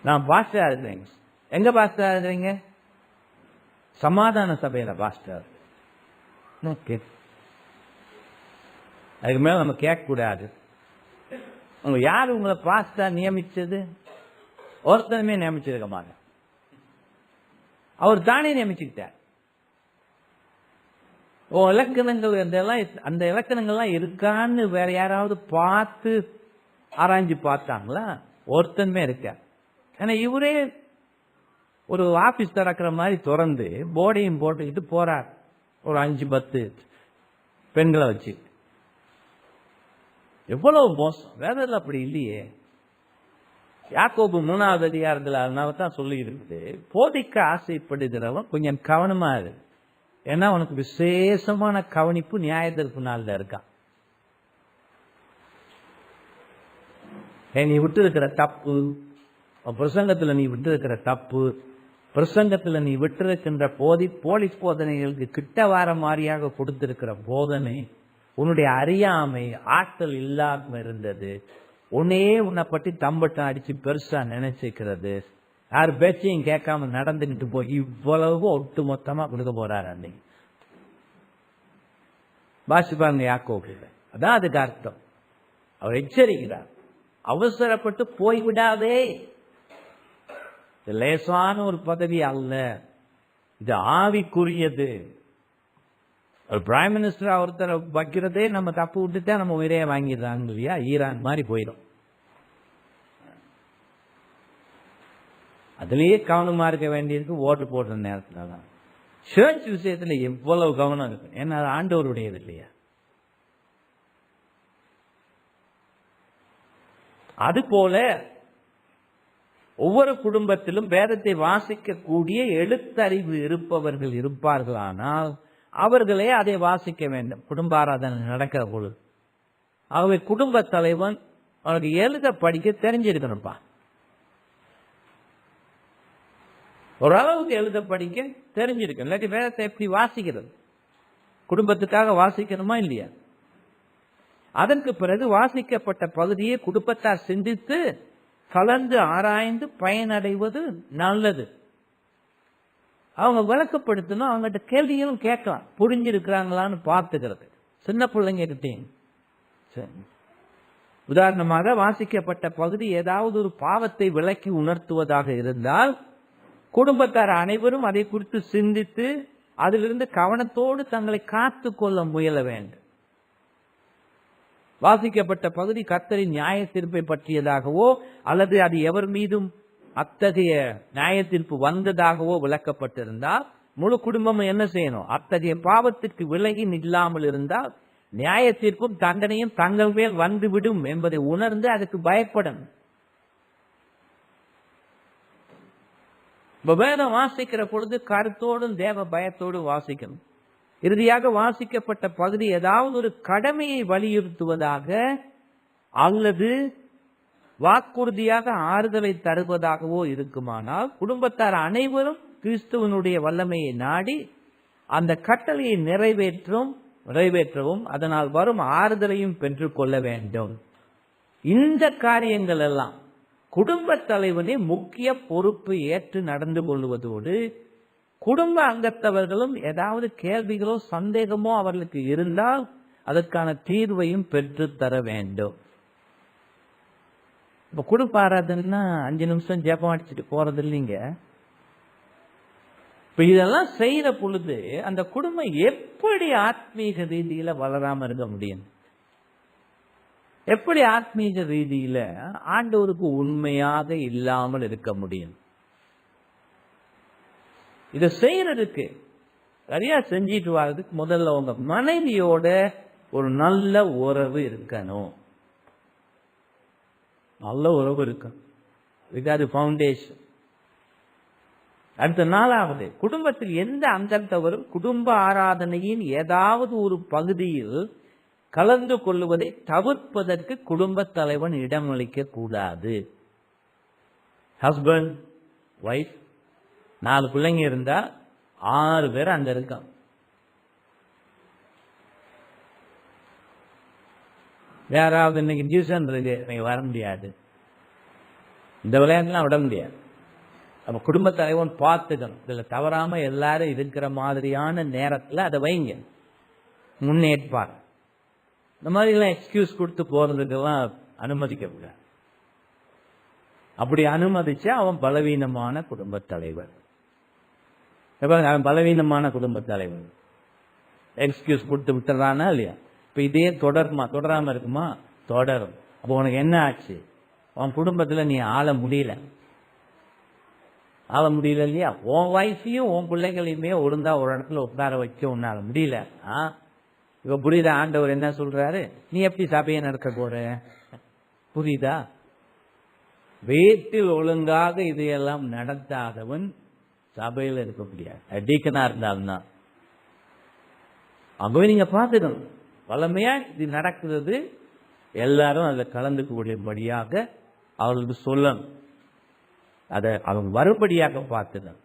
[SPEAKER 1] நான் பாஸ்டரா இருக்கிறேங்க. எங்க பாஸ்டரா இருக்கிறீங்க? சமாதான சபையில பாஸ்டர். அதுக்கு மேல நம்ம கேட்க கூடாது. உங்க யாரு உங்களை பாஸ்டா நியமிச்சது? ஒருத்தனுமே நியமிச்சிருக்க மாட்டேன், அவர் தானே நியமிச்சுக்கிட்டார். இலக்கணங்கள் அந்த இலக்கணங்கள்லாம் இருக்கான்னு வேற யாராவது பார்த்து ஆராய்ஞ்சு பார்த்தாங்களா? ஒருத்தனுமே இருக்க. ஏன்னா இவரே ஒரு ஆபீஸ் திறக்கிற மாதிரி திறந்து போர்டையும் போட்டுக்கிட்டு போறார், ஒரு 5-10 பெண்களை வச்சு. எவ்வளவு மோசம்! வேதத்தில் அப்படி இல்லையே. யாக்கோபு 3வது அதிகாரத்தில் அதனால தான் சொல்லி இருக்குது, போதிக்க ஆசைப்படுகிறவன் கொஞ்சம் கவனமா இரு, ஏன்னா அவனுக்கு விசேஷமான கவனிப்பு நியாயத்தீர்ப்பு நாள்ல இருக்கான். நீ விட்டு இருக்கிற தப்பு, பிரசங்கத்துல நீ விட்டு இருக்கிற தப்பு, பிரசங்கத்துல நீ விட்டிருக்கின்ற போலீஸ் போதனைகளுக்கு கிட்ட வார மாதிரியாக கொடுத்திருக்கிற போதனை, உன்னுடைய அறியாமை ஆற்றல் இல்லாம இருந்தது, உன்னை பற்றி தம்பட்டம் அடிச்சு பெருசா நினைச்சுக்கிறது, யார் பேச்சையும் கேட்காம நடந்துகிட்டு போய் இவ்வளவு ஒட்டு மொத்தமா கொடுக்க போறாரு அன்னைக்கு. வாசிப்பாங்க யாக்கோபு. அதான் அதுக்கு அர்த்தம். அவர் எச்சரிக்கிறார், அவசரப்பட்டு போய்விடாதே. இது லேசான ஒரு பதவி அல்ல, இது ஆவிக்குரியது. ஒரு பிரைம் மினிஸ்டர் ஒருத்தரை வைக்கிறதே நம்ம தப்பு விட்டுட்டா நம்ம உயிரே வாங்கிடுறாங்க இல்லையா? ஈரான் மாதிரி போயிடும். அதுலயே கவனமா இருக்க வேண்டியிருக்கு. ஓட்டு போடுற நேரத்துல தான் சர்ச் விஷயத்துல எவ்வளவு கவனம் இருக்கு, ஏன்னா அது ஆண்டவருடையது இல்லையா? அது போல ஒவ்வொரு குடும்பத்திலும் வேதத்தை வாசிக்கக்கூடிய எழுத்தறிவு இருப்பவர்கள் இருப்பார்களானால் அவர்களே அதை வாசிக்க வேண்டும். குடும்ப ஆராதனை நடக்கிற பொழுது ஆகவே குடும்ப தலைவன் அவனுக்கு எழுத படிக்க தெரிஞ்சிருக்கணும்ப்பா. ஓரளவுக்கு எழுத படிக்க தெரிஞ்சிருக்கணும். இல்லாட்டி வேதத்தை எப்படி வாசிக்கிறது? குடும்பத்துக்காக வாசிக்கணுமா இல்லையா? அதற்கு பிறகு வாசிக்கப்பட்ட பகுதியை குடும்பத்தார் சிந்தித்து கலந்து ஆராய்ந்து பயனடைவது நல்லது. அவங்க விளக்கப்படுத்தணும், அவங்ககிட்ட கேள்விகளும் கேட்கலாம், புரிஞ்சிருக்கிறாங்களான்னு பார்த்துக்கிறது சின்ன பிள்ளைங்க கிட்டேயும். சரி, உதாரணமாக வாசிக்கப்பட்ட பகுதி ஏதாவது ஒரு பாவத்தை விளக்கி உணர்த்துவதாக இருந்தால் குடும்பத்தார் அனைவரும் அதை குறித்து சிந்தித்து அதிலிருந்து கவனத்தோடு தங்களை காத்து கொள்ள முயல வேண்டும். வாசிக்கப்பட்ட பகுதி கர்த்தரின் நியாய தீர்ப்பை பற்றியதாகவோ அல்லது அது எவர் மீதும் அத்தகைய நியாய தீர்ப்பு வந்ததாகவோ விளக்கப்பட்டிருந்தால் முழு குடும்பமும் என்ன செய்யணும்? அத்தகைய பாவத்திற்கு விலகி இல்லாமல் இருந்தால் நியாய தீர்ப்பும் தண்டனையும் தங்கள் மேல் வந்துவிடும் என்பதை உணர்ந்து அதுக்கு பயப்படணும். வேதம் வாசிக்கிற பொழுது கருத்தோடும் தேவ பயத்தோடும் வாசிக்கணும். இறுதியாக வாசிக்கப்பட்ட பகுதி ஏதாவது ஒரு கடமையை வலியுறுத்துவதாக அல்லது வாக்குறுதியாக ஆறுதலை தருவதாகவோ இருக்குமானால் குடும்பத்தார் அனைவரும் கிறிஸ்துவனுடைய வல்லமையை நாடி அந்த கட்டளையை நிறைவேற்றவும் அதனால் வரும் ஆறுதலையும் பெற்றுக் கொள்ள வேண்டும். இந்த காரியங்கள் எல்லாம் குடும்ப தலைவனே முக்கிய பொறுப்பு ஏற்று நடந்து கொள்வதோடு குடும்ப அங்கத்தவர்களும் ஏதாவது கேள்விகளோ சந்தேகமோ அவர்களுக்கு இருந்தால் அதற்கான தீர்வையும் பெற்று தர வேண்டும். இப்ப குடும்ப ஆராதனைன்னா 5 நிமிஷம் ஜெபம் அடிச்சுட்டு போறது இல்லைங்க. இப்ப இதெல்லாம் செய்யற பொழுது அந்த குடும்பம் எப்படி ஆத்மீக ரீதியில வளராம இருக்க முடியும்? எப்படி ஆத்மீக ரீதியில ஆண்டவருக்கு உண்மையாக இல்லாமல் இருக்க முடியும்? இதை செய்யறதுக்கு சரியா செஞ்சிட்டு வர்றதுக்கு முதல்ல உங்க மனைவியோட ஒரு நல்ல உறவு இருக்கணும். நல்ல உறவு இருக்கணும். இதுக்கு ஃபவுண்டேஷன். அடுத்த 4வது, குடும்பத்தில் எந்த அங்கத்தவரும் குடும்ப ஆராதனையின் ஏதாவது ஒரு பகுதியில் கலந்து கொள்வதை தவிர்ப்பதற்கு குடும்ப தலைவன் இடமளிக்க கூடாது. ஹஸ்பண்ட், ஒய்ஃப், 4 பிள்ளைங்க இருந்தா 6 பேர் அங்க இருக்கான். யாராவது இன்னைக்கு டியூஷன் இருக்கு, நீங்க வர முடியாது, இந்த விளையாட்டுலாம் விட முடியாது. அப்ப குடும்ப தலைவன் பார்த்துக்கணும். இதுல தவறாம எல்லாரும் இருக்கிற மாதிரியான நேரத்துல அதை வைங்க, முன்னேற்பார். இந்த மாதிரி எல்லாம் எக்ஸ்கியூஸ் கொடுத்து போறதுக்கெல்லாம் அனுமதிக்க கூடாது. அப்படி அனுமதிச்சா அவன் பலவீனமான குடும்ப தலைவர். அவன் பலவீனமான குடும்ப தலைவர் எக்ஸ்கியூஸ் கொடுத்து விட்டுறானா இல்லையா? இப்ப இதே தொடராம இருக்குமா? தொடரும். அப்போ உனக்கு என்ன ஆச்சு? உன் குடும்பத்துல நீ ஆள முடியல இல்லையா? உன் வைஃபையும் உன் பிள்ளைகளையுமே ஒழுங்கா ஒரு இடத்துல உட்கார வைக்க உன்னால முடியல. இப்ப புரியுதா ஆண்டவர் என்ன சொல்றாரு? நீ எப்படி சபையை நடக்க போற? புரியுதா? வீட்டில் ஒழுங்காக இதையெல்லாம் நடத்தாதவன் சபையில இருக்க முடியாது. டீக்கனா இருந்தாலும் தான். ஆகவே நீங்க பார்த்துக்கணும், வல்லமையா இது நடக்கிறது, எல்லாரும் அதில் கலந்துக்கூடியபடியாக அவர்களுக்கு சொல்லணும். அதை அவங்க வரும்படியாக பார்த்துக்கணும்.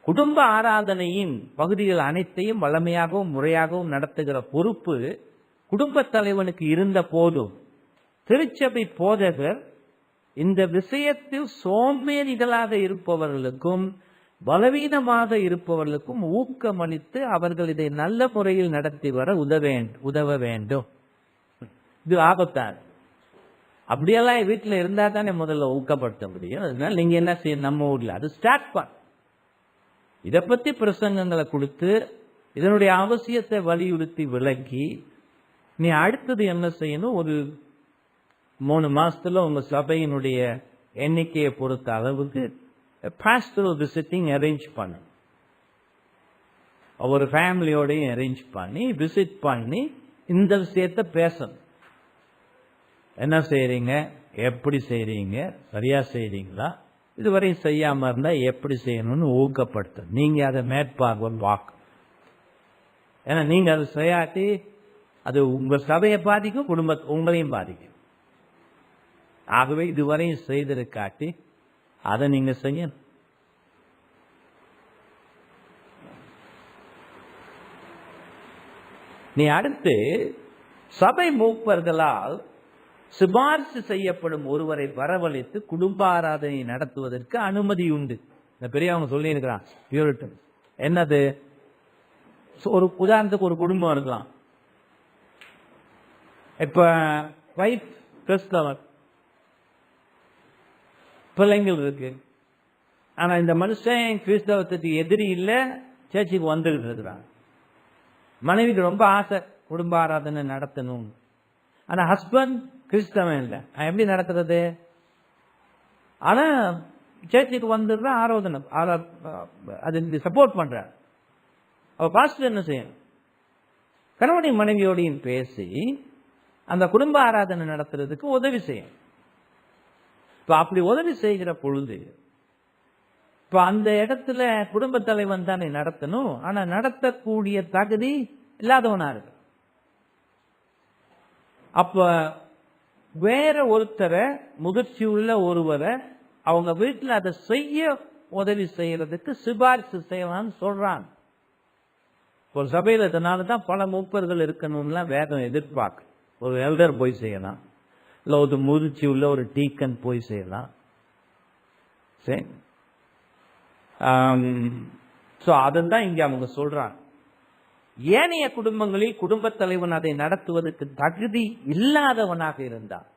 [SPEAKER 1] குடும்ப ஆராதனையின் பகுதிகள் அனைத்தையும் வல்லமையாகவும் முறையாகவும் நடத்துகிற பொறுப்பு குடும்ப தலைவனுக்கு இருந்த போதும் திருச்சபை போதகர் இந்த விஷயத்தில் சோம்பேறிகளாக இருப்பவர்களுக்கும் பலவீனமாக இருப்பவர்களுக்கும் ஊக்கமளித்து அவர்கள் இதை நல்ல முறையில் நடத்தி வர உதவ வேண்டும். இது ஆபத்தான. அப்படியெல்லாம் வீட்டில் இருந்தா தானே முதல்ல ஊக்கப்படுத்த முடியும். அதனால நீங்க என்ன செய்யணும்? நம்ம ஊர்ல அது ஸ்டார்ட் பண்ண, இதை பத்தி பிரசங்கங்களை கொடுத்து இதனுடைய அவசியத்தை வலியுறுத்தி விளக்கி நீ அடுத்தது என்ன செய்யணும்? ஒரு 3 மாசத்துல உங்க சபையினுடைய எண்ணிக்கையை பொறுத்த அளவுக்கு பாஸ்டரல் விசிட்டிங் அரேஞ்ச் பண்ண, ஒவ்வொரு ஃபேமிலியோடையும் அரேஞ்ச் பண்ணி விசிட் பண்ணி இந்த விஷயத்தை பேசணும். என்ன செய்யறீங்க, எப்படி செய்யறீங்க, சரியா செய்யறீங்களா, இதுவரையும் செய்யாம இருந்தா எப்படி செய்யணும்னு ஊக்கப்படுத்த நீங்க அதை மேற்பார்வை பார்க்க. ஏன்னா நீங்க அதை செய்யாட்டி அது உங்க சபையை பாதிக்கும், உங்களையும் பாதிக்கும். ஆகவே இதுவரையும் செய்திருக்காட்டி அதை நீங்க செய்யணும். நீ அடுத்து சபை மூப்பர்களால் சிபாரிசு செய்யப்படும் ஒருவரை வரவழைத்து குடும்ப ஆராதனை நடத்துவதற்கு அனுமதி உண்டு. இந்த பெரியவங்க சொல்லி இருக்கிறான், பியூரிட்டன் என்னது? ஒரு உதாரணத்துக்கு ஒரு குடும்பம் இருக்கலாம். இப்ப வைஃப் கிறிஸ்தவர், பிள்ளைங்கள் இருக்கு. ஆனா இந்த மனுஷன் கிறிஸ்தவத்துக்கு எதிரி இல்ல, சர்ச்சுக்கு வந்துகிட்டு இருக்கிறான். மனைவிக்கு ரொம்ப ஆசை குடும்ப ஆராதனை நடத்தணும். ஆனா ஹஸ்பண்ட் கிறிஸ்தவன் இல்லை. எப்படி நடத்துறது? ஆனா சர்ச்சுக்கு வந்துடுற ஆராதனை அது சப்போர்ட் பண்ற. அவ பாஸ்டர் என்ன செய்யணும்? கணவனை மனைவியோடையும் பேசி அந்த குடும்ப ஆராதனை நடத்துறதுக்கு உதவி செய்யும். இப்ப அப்படி உதவி செய்கிற பொழுது இப்ப அந்த இடத்துல குடும்ப தலைவன் தானே நடத்தணும். ஆனா நடத்தக்கூடிய தகுதி இல்லாதவனா இருக்கு. அப்ப வேற ஒருத்தரை, முதிர்ச்சி உள்ள ஒருவரை அவங்க வீட்டில் அதை செய்ய உதவி செய்யறதுக்கு சிபாரிசு செய்யலாம்னு சொல்றாங்க. ஒரு சபையில் இதனாலதான் பல மூப்பர்கள் இருக்கணும்லாம் வேதம் எதிர்பார்க்க. ஒரு எல்டர் போய் செய்யலாம், இல்ல ஒரு முதிர்ச்சி உள்ள ஒரு டீக்கன் போய் செய்யலாம். சரி, அதான் இங்க அவங்க சொல்றாங்க. ஏனைய குடும்பங்களில் குடும்ப தலைவன் அதை நடத்துவதற்கு தகுதி இல்லாதவனாக இருந்தார்.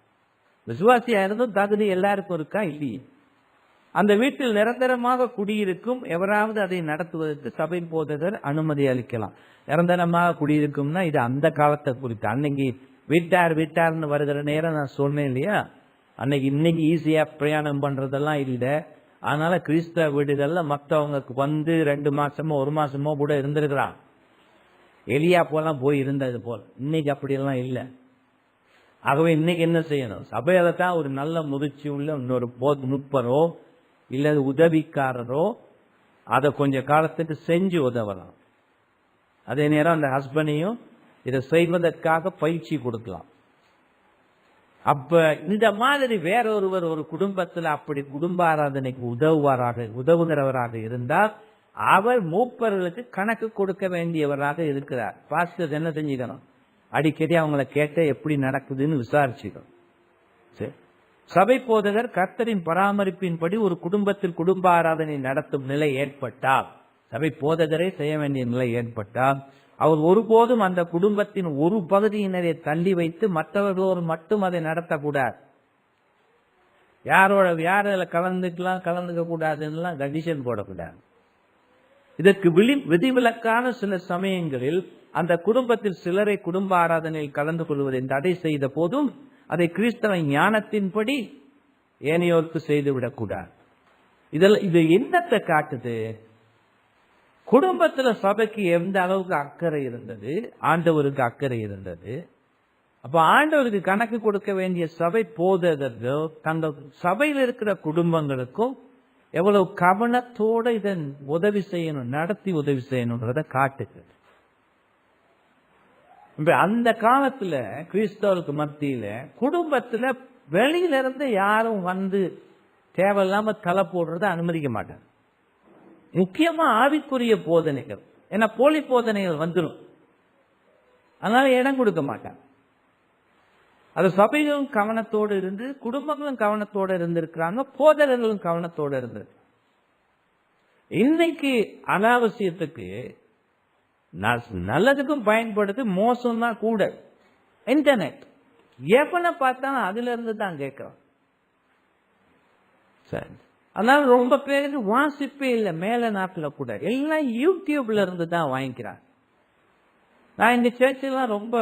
[SPEAKER 1] விசுவாசியா இருந்தும் தகுதி எல்லாருக்கும் இருக்கா? இல்லையே. அந்த வீட்டில் நிரந்தரமாக குடியிருக்கும் எவராவது அதை நடத்துவதற்கு சபை போதகர் அனுமதி அளிக்கலாம். நிரந்தரமாக குடியிருக்கும்னா இது அந்த காலத்தை குறித்து. அன்னைக்கு வீட்டார்னு வருகிற நேரம் நான் சொன்னேன் இல்லையா, இன்னைக்கு ஈஸியா பிரயாணம் பண்றதெல்லாம் இல்லை. அதனால கிறிஸ்தவ வீடுகள்ல மற்றவங்களுக்கு வந்து 2 மாசமோ 1 மாசமோ கூட இருந்திருக்கிறான். எலியா போலாம் போய் இருந்தது போல். இன்னைக்கு அப்படியெல்லாம் இல்லை. ஆகவே இன்னைக்கு என்ன செய்யணும்? சபையில தான் ஒரு நல்ல முதிர்ச்சி உள்ள இன்னொரு முப்பரோ இல்ல உதவிக்காரரோ அதை கொஞ்ச காலத்துக்கு செஞ்சு உதவலாம். அதே நேரம் அந்த ஹஸ்பண்டையும் இதை செய்வதற்காக பயிற்சி கொடுக்கலாம். அப்ப இந்த மாதிரி வேறொருவர் ஒரு குடும்பத்தில் அப்படி குடும்ப ஆராதனைக்கு உதவுகிறவராக இருந்தால் அவர் மூப்பர்களுக்கு கணக்கு கொடுக்க வேண்டியவராக இருக்கிறார். பாஸ்டர் என்ன செஞ்சுக்கணும்? அடிக்கடி அவங்கள கேட்ட எப்படி நடக்குதுன்னு விசாரிச்சுக்கணும். சரி, சபை போதகர் கர்த்தரின் பராமரிப்பின்படி ஒரு குடும்பத்தில் குடும்ப ஆராதனை நடத்தும் நிலை ஏற்பட்டால், சபை போதகரே செய்ய வேண்டிய நிலை ஏற்பட்டால், அவர் ஒருபோதும் அந்த குடும்பத்தின் ஒரு பகுதியினரை தள்ளி வைத்து மற்றவர்களோடு மட்டும் அதை நடத்தக்கூடாது. யாரோட கலந்துக்க கூடாதுன்னு கண்டிஷன் போடக்கூடாது. இதற்கு விதிவிலக்கான சில சமயங்களில் அந்த குடும்பத்தில் சிலரை குடும்ப ஆராதனையில் கலந்து கொள்வதை தடை செய்த போதும் அதை கிறிஸ்தவ ஞானத்தின்படி ஏனையோருக்கு செய்துவிடக்கூடாது. இது என்னத்தை காட்டுது? குடும்பத்துல சபைக்கு எந்த அளவுக்கு அக்கறை இருந்தது, ஆண்டவருக்கு அக்கறை இருந்தது. அப்ப ஆண்டவருக்கு கணக்கு கொடுக்க வேண்டிய சபை போதகர்கள் தங்கள் சபையில் இருக்கிற குடும்பங்களுக்கும் எவ்வளவு கவனத்தோட இதன் உதவி செய்யணும், நடத்தி உதவி செய்யணும்ன்றத காட்டுது. அந்த காலத்துல கிறிஸ்தவருக்கு மத்தியில குடும்பத்துல வெளியில இருந்து யாரும் வந்து தேவையில்லாம தலை போடுறத அனுமதிக்க மாட்டாங்க. முக்கியமா ஆவிக்குரிய போதனைகள், ஏன்னா போலி போதனைகள் வந்துடும், அதனால இடம் கொடுக்க மாட்டாங்க. அது சபைகளும் கவனத்தோடு இருந்து, குடும்பங்களும் கவனத்தோடு இருந்திருக்கிறாங்க, போதகர்களும் கவனத்தோடு இருந்து. இன்னைக்கு அனாவசியத்துக்கு நல்லதுக்கும் பயன்படுத்தி மோசம் தான் கூட. இன்டர்நெட் எவனை பார்த்தாலும் அதுல இருந்து தான் கேட்கிறோம். சரி, அதனால ரொம்ப பேருக்கு வாசிப்பே இல்லை. மேல நாட்டில் கூட எல்லாம் யூடியூப்ல இருந்து தான் வாங்கிக்கிறாங்க. நான் இந்த சர்ச்செல்லாம் ரொம்ப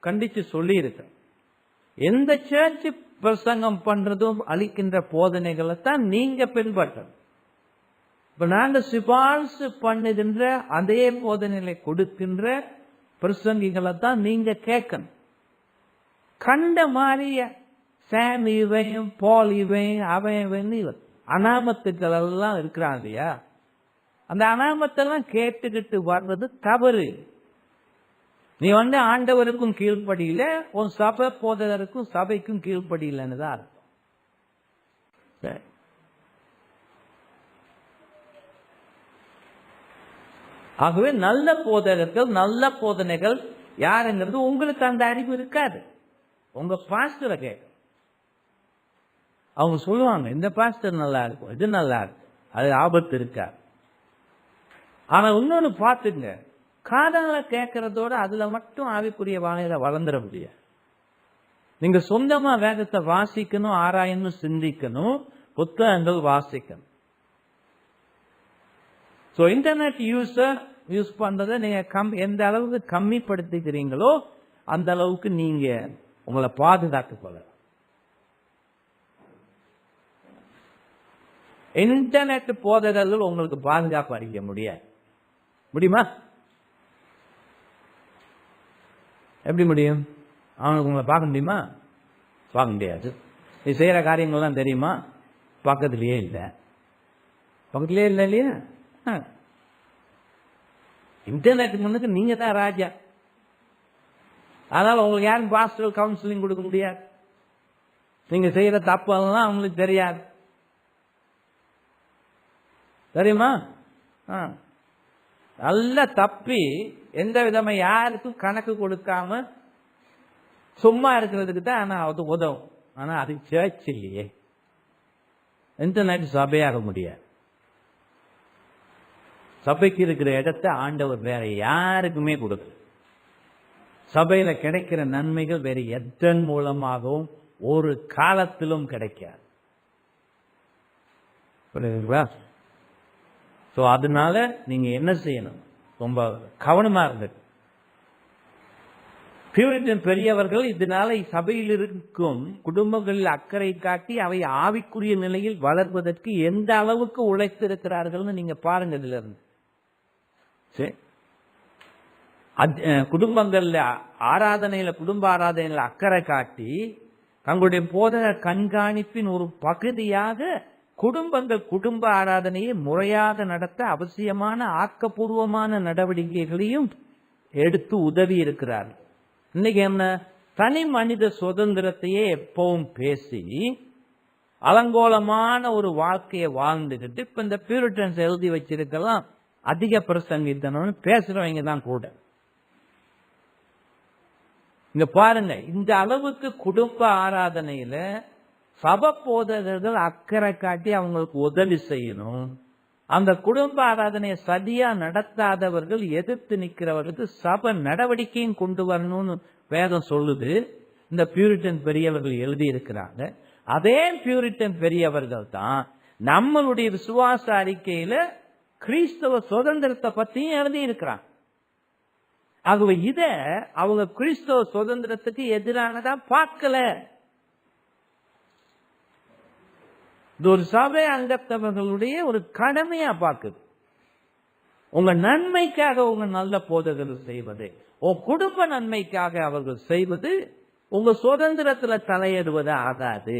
[SPEAKER 1] கண்டிச்சு சொல்லி இருக்கேன். எந்த சர்ச்சு பிரசங்கம் பண்றதும் அளிக்கின்ற போதனைகளை தான் நீங்க பின்பற்றணும். இப்ப நாங்க சிபாரிசு பண்ணுகின்ற அதே போதனைகளை கொடுக்கின்ற பிரசங்கிகளை தான் நீங்க கேட்கணும். கண்ட மாதிரிய சாம் இவன் பால் இவன் அவன் அனாமத்துக்கள் எல்லாம் இருக்கிறான் இல்லையா, அந்த அனாமத்தெல்லாம் கேட்டுக்கிட்டு வர்றது தவறு. நீ ஆண்டவருக்கும் கீழ்ப்படியில, உன் சபை போதகருக்கும் சபைக்கும் கீழ்ப்படியிலன்னு தான் அர்த்தம். ஆகவே நல்ல போதகர்கள், நல்ல போதனைகள் யாருங்கிறது உங்களுக்கு அந்த அறிவு இருக்காது. உங்க பாஸ்டரை கேட்க அவங்க சொல்லுவாங்க, இந்த பாஸ்டர் நல்லா இருக்கும், இது நல்லா இருக்கும், அது ஆபத்து இருக்கா. ஆனா இன்னொன்னு பார்த்துங்க, காதால கேட்கறதோட அதுல மட்டும் ஆவிக்குரிய வாழ்க்கையில வளர்ந்துட முடியாது. நீங்க சொந்தமா வேதத்தை வாசிக்கணும், ஆராயணும், சிந்திக்கணும், புத்தகங்கள் வாசிக்கணும். ஸோ இன்டர்நெட் யூஸ் பண்றதை நீங்க எந்த அளவுக்கு கம்மிப்படுத்திக்கிறீங்களோ அந்த அளவுக்கு நீங்க உங்களை பாதுகாத்துக் கொள்ளலாம். இன்டர்நெட் போதகர்கள் உங்களுக்கு பாதுகாப்பு அளிக்க முடியுமா? எப்படி முடியும்? அவனுக்கு உங்களை பார்க்க முடியுமா? பார்க்க முடியாது. நீ செய்யற காரியங்கள்லாம் தெரியுமா? பக்கத்திலேயே இல்லை இல்லையா? இன்டர்நெட் முன்னுக்கு நீங்க தான் ராஜா. அதனால உங்களுக்கு யாரும் பாஸ்டர் கவுன்சிலிங் கொடுக்க முடியாது. நீங்க செய்யற தப்பெல்லாம் அவங்களுக்கு தெரியாது. தெரியுமா? நல்ல தப்பி எந்த விதமா யாருக்கும் கணக்கு கொடுக்காம சும்மா இருக்கிறதுக்கு தான் ஆனா அது உதவும். ஆனா அது சர்ச் இல்லையே, இன்டர்நெட் சபையாக முடியாது. சபைக்கு இருக்கிற இடத்தை ஆண்டவர் வேற யாருக்குமே கொடுக்கல. சபையில கிடைக்கிற நன்மைகள் வேற எதன் மூலமாகவும் ஒரு காலத்திலும் கிடைக்காது. புரியுதுங்களா? ஸோ அதனால நீங்க என்ன செய்யணும்? ரொம்ப கவனமா இருந்தது. பியூரிட்டன் பெரியவர்கள் இதனால சபையில் இருக்கும் குடும்பங்களில் அக்கறை காட்டி அவை ஆவிக்குரிய நிலையில் வளர்வதற்கு எந்த அளவுக்கு உழைத்திருக்கிறார்கள் நீங்க பாருங்க. இதுல இருந்து குடும்பங்கள்ல குடும்ப ஆராதனையில அக்கறை காட்டி தங்களுடைய போதக கண்காணிப்பின் ஒரு பகுதியாக குடும்பங்கள் குடும்ப ஆராதனையை முறையாக நடத்த அவசியமான ஆக்கப்பூர்வமான நடவடிக்கைகளையும் எடுத்து உதவி இருக்கிறார்கள். இன்னைக்கு என்ன, தனி மனித சுதந்திரத்தையே எப்பவும் பேசி அலங்கோலமான ஒரு வாழ்க்கையை வாழ்ந்துகிட்டு இப்ப இந்த பியூரிட்டன்ஸ் எழுதி வச்சிருக்கலாம் அதிக பிரசங்கித்தனம்னு பேசுறவங்க தான் கூட. இங்க பாருங்க, இந்த அளவுக்கு குடும்ப ஆராதனையில சபை போதகர்கள் அக்கறை காட்டி அவங்களுக்கு உதவி செய்யணும். அந்த குடும்ப ஆராதனையை சரியா நடத்தாதவர்கள் எதிர்த்து நிற்கிறவர்களுக்கு சபை நடவடிக்கையும் கொண்டு வரணும்னு வேதம் சொல்லுது. இந்த பியூரிட்டன் பெரியவர்கள் எழுதி இருக்கிறாங்க. அதே பியூரிட்டன் பெரியவர்கள் தான் நம்மளுடைய விசுவாச அறிக்கையில கிறிஸ்தவ சுதந்திரத்தை பத்தியும் எழுதி இருக்கிறாங்க. ஆகவே இத அவங்க கிறிஸ்தவ சுதந்திரத்துக்கு எதிரானதா பார்க்கல. இது ஒரு சபை அங்கத்தவர்களுடைய ஒரு கடமையா பார்க்குது. உங்க நன்மைக்காக உங்க நல்ல போதகர்கள் செய்வது, உங்க குடும்ப நன்மைக்காக அவர்கள் செய்வது உங்க சுதந்திரத்துல தலையிடுவது ஆகாது.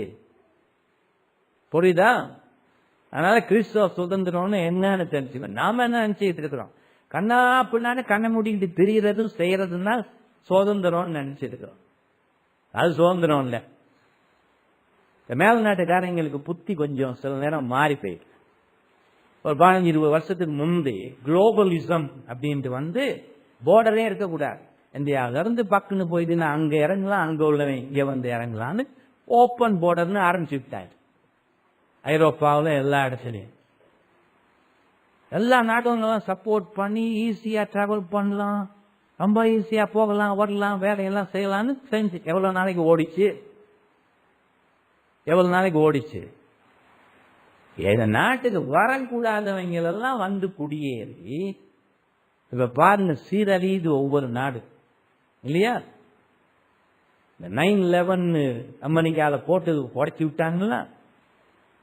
[SPEAKER 1] புரியுதா? அதனால கிறிஸ்தவ சுதந்திரம்னு என்னன்னு தெரிஞ்சுக்கணும். நாம என்ன நினைச்சிட்டு இருக்கிறோம், கண்ணா பின்னாடி கண்ணை மூடிக்கிட்டு திரியறதும் செய்யறதுன்னா சுதந்திரம்னு நினைச்சிட்டு இருக்கிறோம். அது சுதந்திரம் இல்லை. மேல் நாட்டுக்காரங்களுக்கு புத்தி கொஞ்சம் சில நேரம் மாறி போயிட்டு, ஒரு 15-20 வருஷத்துக்கு முந்தி குளோபலிசம் அப்படின்ட்டு போர்டரே இருக்கக்கூடாது, இந்தியாவில இருந்து பக்குன்னு போயிட்டுன்னா அங்க இறங்கலாம், அங்க உள்ளவன் இங்க வந்து இறங்கலான்னு ஓப்பன் போர்டர்னு ஆரம்பிச்சுட்டாங்க. ஐரோப்பாவில் எல்லா இடத்துலையும் எல்லா நாடுகளும் சப்போர்ட் பண்ணி ஈஸியா டிராவல் பண்ணலாம், ரொம்ப ஈஸியா போகலாம், வரலாம், வேலையெல்லாம் செய்யலாம்னு செஞ்சு எவ்வளவு நாளைக்கு ஓடிச்சு. இந்த நாட்டுக்கு வரக்கூடாதவங்களெல்லாம் வந்து குடியேறி இப்ப பாருங்க சீரழியுது ஒவ்வொரு நாடு இல்லையா? இந்த 9/11 அமெரிக்கால போட்டு உடச்சி விட்டாங்களா,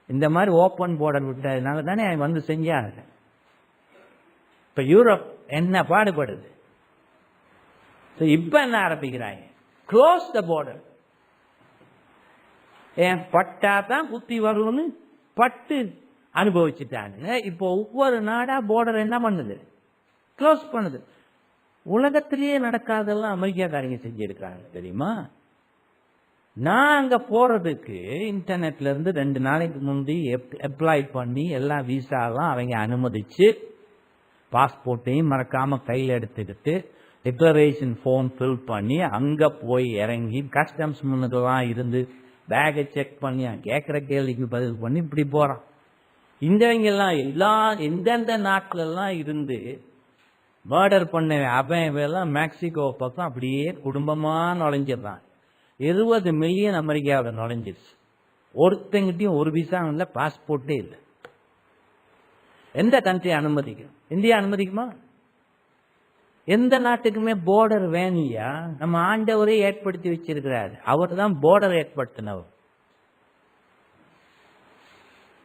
[SPEAKER 1] இந்த மாதிரி ஓப்பன் போர்டர் விட்டதுனால தானே வந்து செஞ்சாங்க. இப்ப யூரோப் என்ன பாடுபடுது? இப்ப என்ன ஆரம்பிக்கிறாங்க, க்ளோஸ் த போர்டர். ஏன் பட்டா தான் புத்தி வரும்னு பட்டு அனுபவிச்சுட்டாங்க. இப்போ ஒவ்வொரு நாடா போர்டர் என்ன பண்ணுது, க்ளோஸ் பண்ணுது. உலகத்திலேயே நடக்காதெல்லாம் அமெரிக்காக்காரங்க செஞ்சிருக்காங்க தெரியுமா? நான் அங்க போறதுக்கு இன்டர்நெட்ல இருந்து 2 நாளைக்கு முந்தி அப்ளை பண்ணி எல்லா விசாலாம் அவங்க அனுமதிச்சு பாஸ்போர்ட்டையும் மறக்காம கையில் எடுத்துக்கிட்டு டிக்ளரேஷன் ஃபார்ம் ஃபில் பண்ணி அங்க போய் இறங்கி கஸ்டம்ஸ் முன்னுக்கெல்லாம் இருந்து பேகை செக் பண்ணி கேட்குற கேள்விக்கு பதில் பண்ணி இப்படி போறான். இந்தவங்கெல்லாம் எந்தெந்த நாட்டிலெல்லாம் இருந்து மர்டர் பண்ண அவன் மெக்சிகோ பக்கம் அப்படியே குடும்பமாக நுழைஞ்சிடுறான். 20 மில்லியன் அமெரிக்காவில் நுழைஞ்சிருச்சு. ஒருத்தங்கிட்டையும் ஒரு விசா இல்லை, பாஸ்போர்ட்டே இல்லை. எந்த கண்ட்ரி அனுமதிக்கும்? இந்தியா அனுமதிக்குமா? எந்த நாட்டுக்குமே போர்டர் வேணும்யா. நம்ம ஆண்டவரே ஏற்படுத்தி வச்சிருக்கிறாரு. அவர் தான் போர்டர் ஏற்படுத்தினவர்.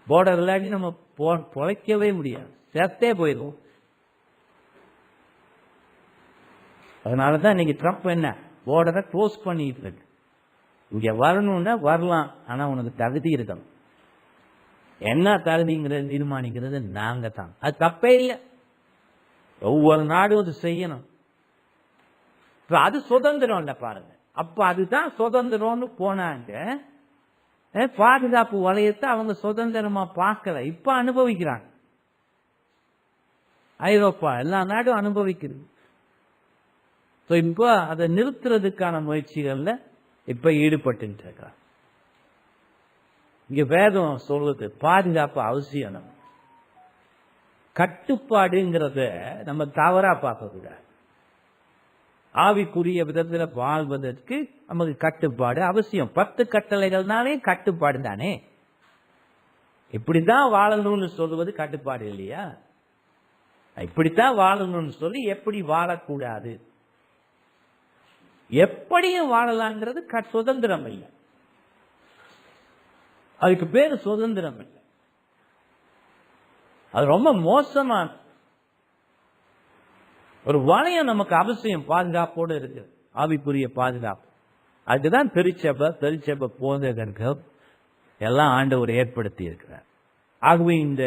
[SPEAKER 1] போர்டர் இல்லாட்டி நம்ம பொழைக்கவே முடியாது, சேர்த்தே போயிடும். அதனாலதான் இன்னைக்கு ட்ரம்ப் என்ன போர்டரை க்ளோஸ் பண்ணிட்டு இருக்கு. இங்க வரணும்னா வரலாம், ஆனா உனக்கு தகுதி இருக்கணும். என்ன தகுதிங்கிறது தீர்மானிக்கிறது நாங்க தான். அது தப்பே இல்லை. ஒவ்வொரு நாடும் அது செய்யணும். அது சுதந்திரம் இல்ல பாருங்க. அப்ப அதுதான் சுதந்திரம்னு போனாங்க. பாதுகாப்பு வளையத்தை அவங்க சுதந்திரமா பார்க்கல, இப்ப அனுபவிக்கிறாங்க. ஐரோப்பா எல்லா நாடும் அனுபவிக்குது. இப்ப அதை நிறுத்துறதுக்கான முயற்சிகள்ல இப்ப ஈடுபட்டு இருக்கிறாங்க. இங்க வேதம் சொல்றது பாதுகாப்பு அவசியம். நம்ம கட்டுப்பாடுங்கிறத நம்ம தவறா பார்க்க கூடாது. ஆவிக்குரிய விதத்துல வாழ்வதற்கு நமக்கு கட்டுப்பாடு அவசியம். 10 கட்டளைகள்னாலே கட்டுப்பாடு தானே. இப்படித்தான் வாழணும்னு சொல்லுவது கட்டுப்பாடு இல்லையா? இப்படித்தான் வாழணும்னு சொல்லி எப்படி வாழக்கூடாது, எப்படியும் வாழலாங்கிறது சுதந்திரம் இல்லை. அதுக்கு பேரு சுதந்திரம் இல்லை. அது ரொம்ப மோசமான ஒரு வளையம் நமக்கு அவசியம். பாதுகாப்போடு இருக்கு, ஆவிக்குரிய பாதுகாப்பு. அதுதான் திருச்சபை போதகர்கள் எல்லாம் ஆண்டவர் ஏற்படுத்தி இருக்கிறார். ஆகவே இந்த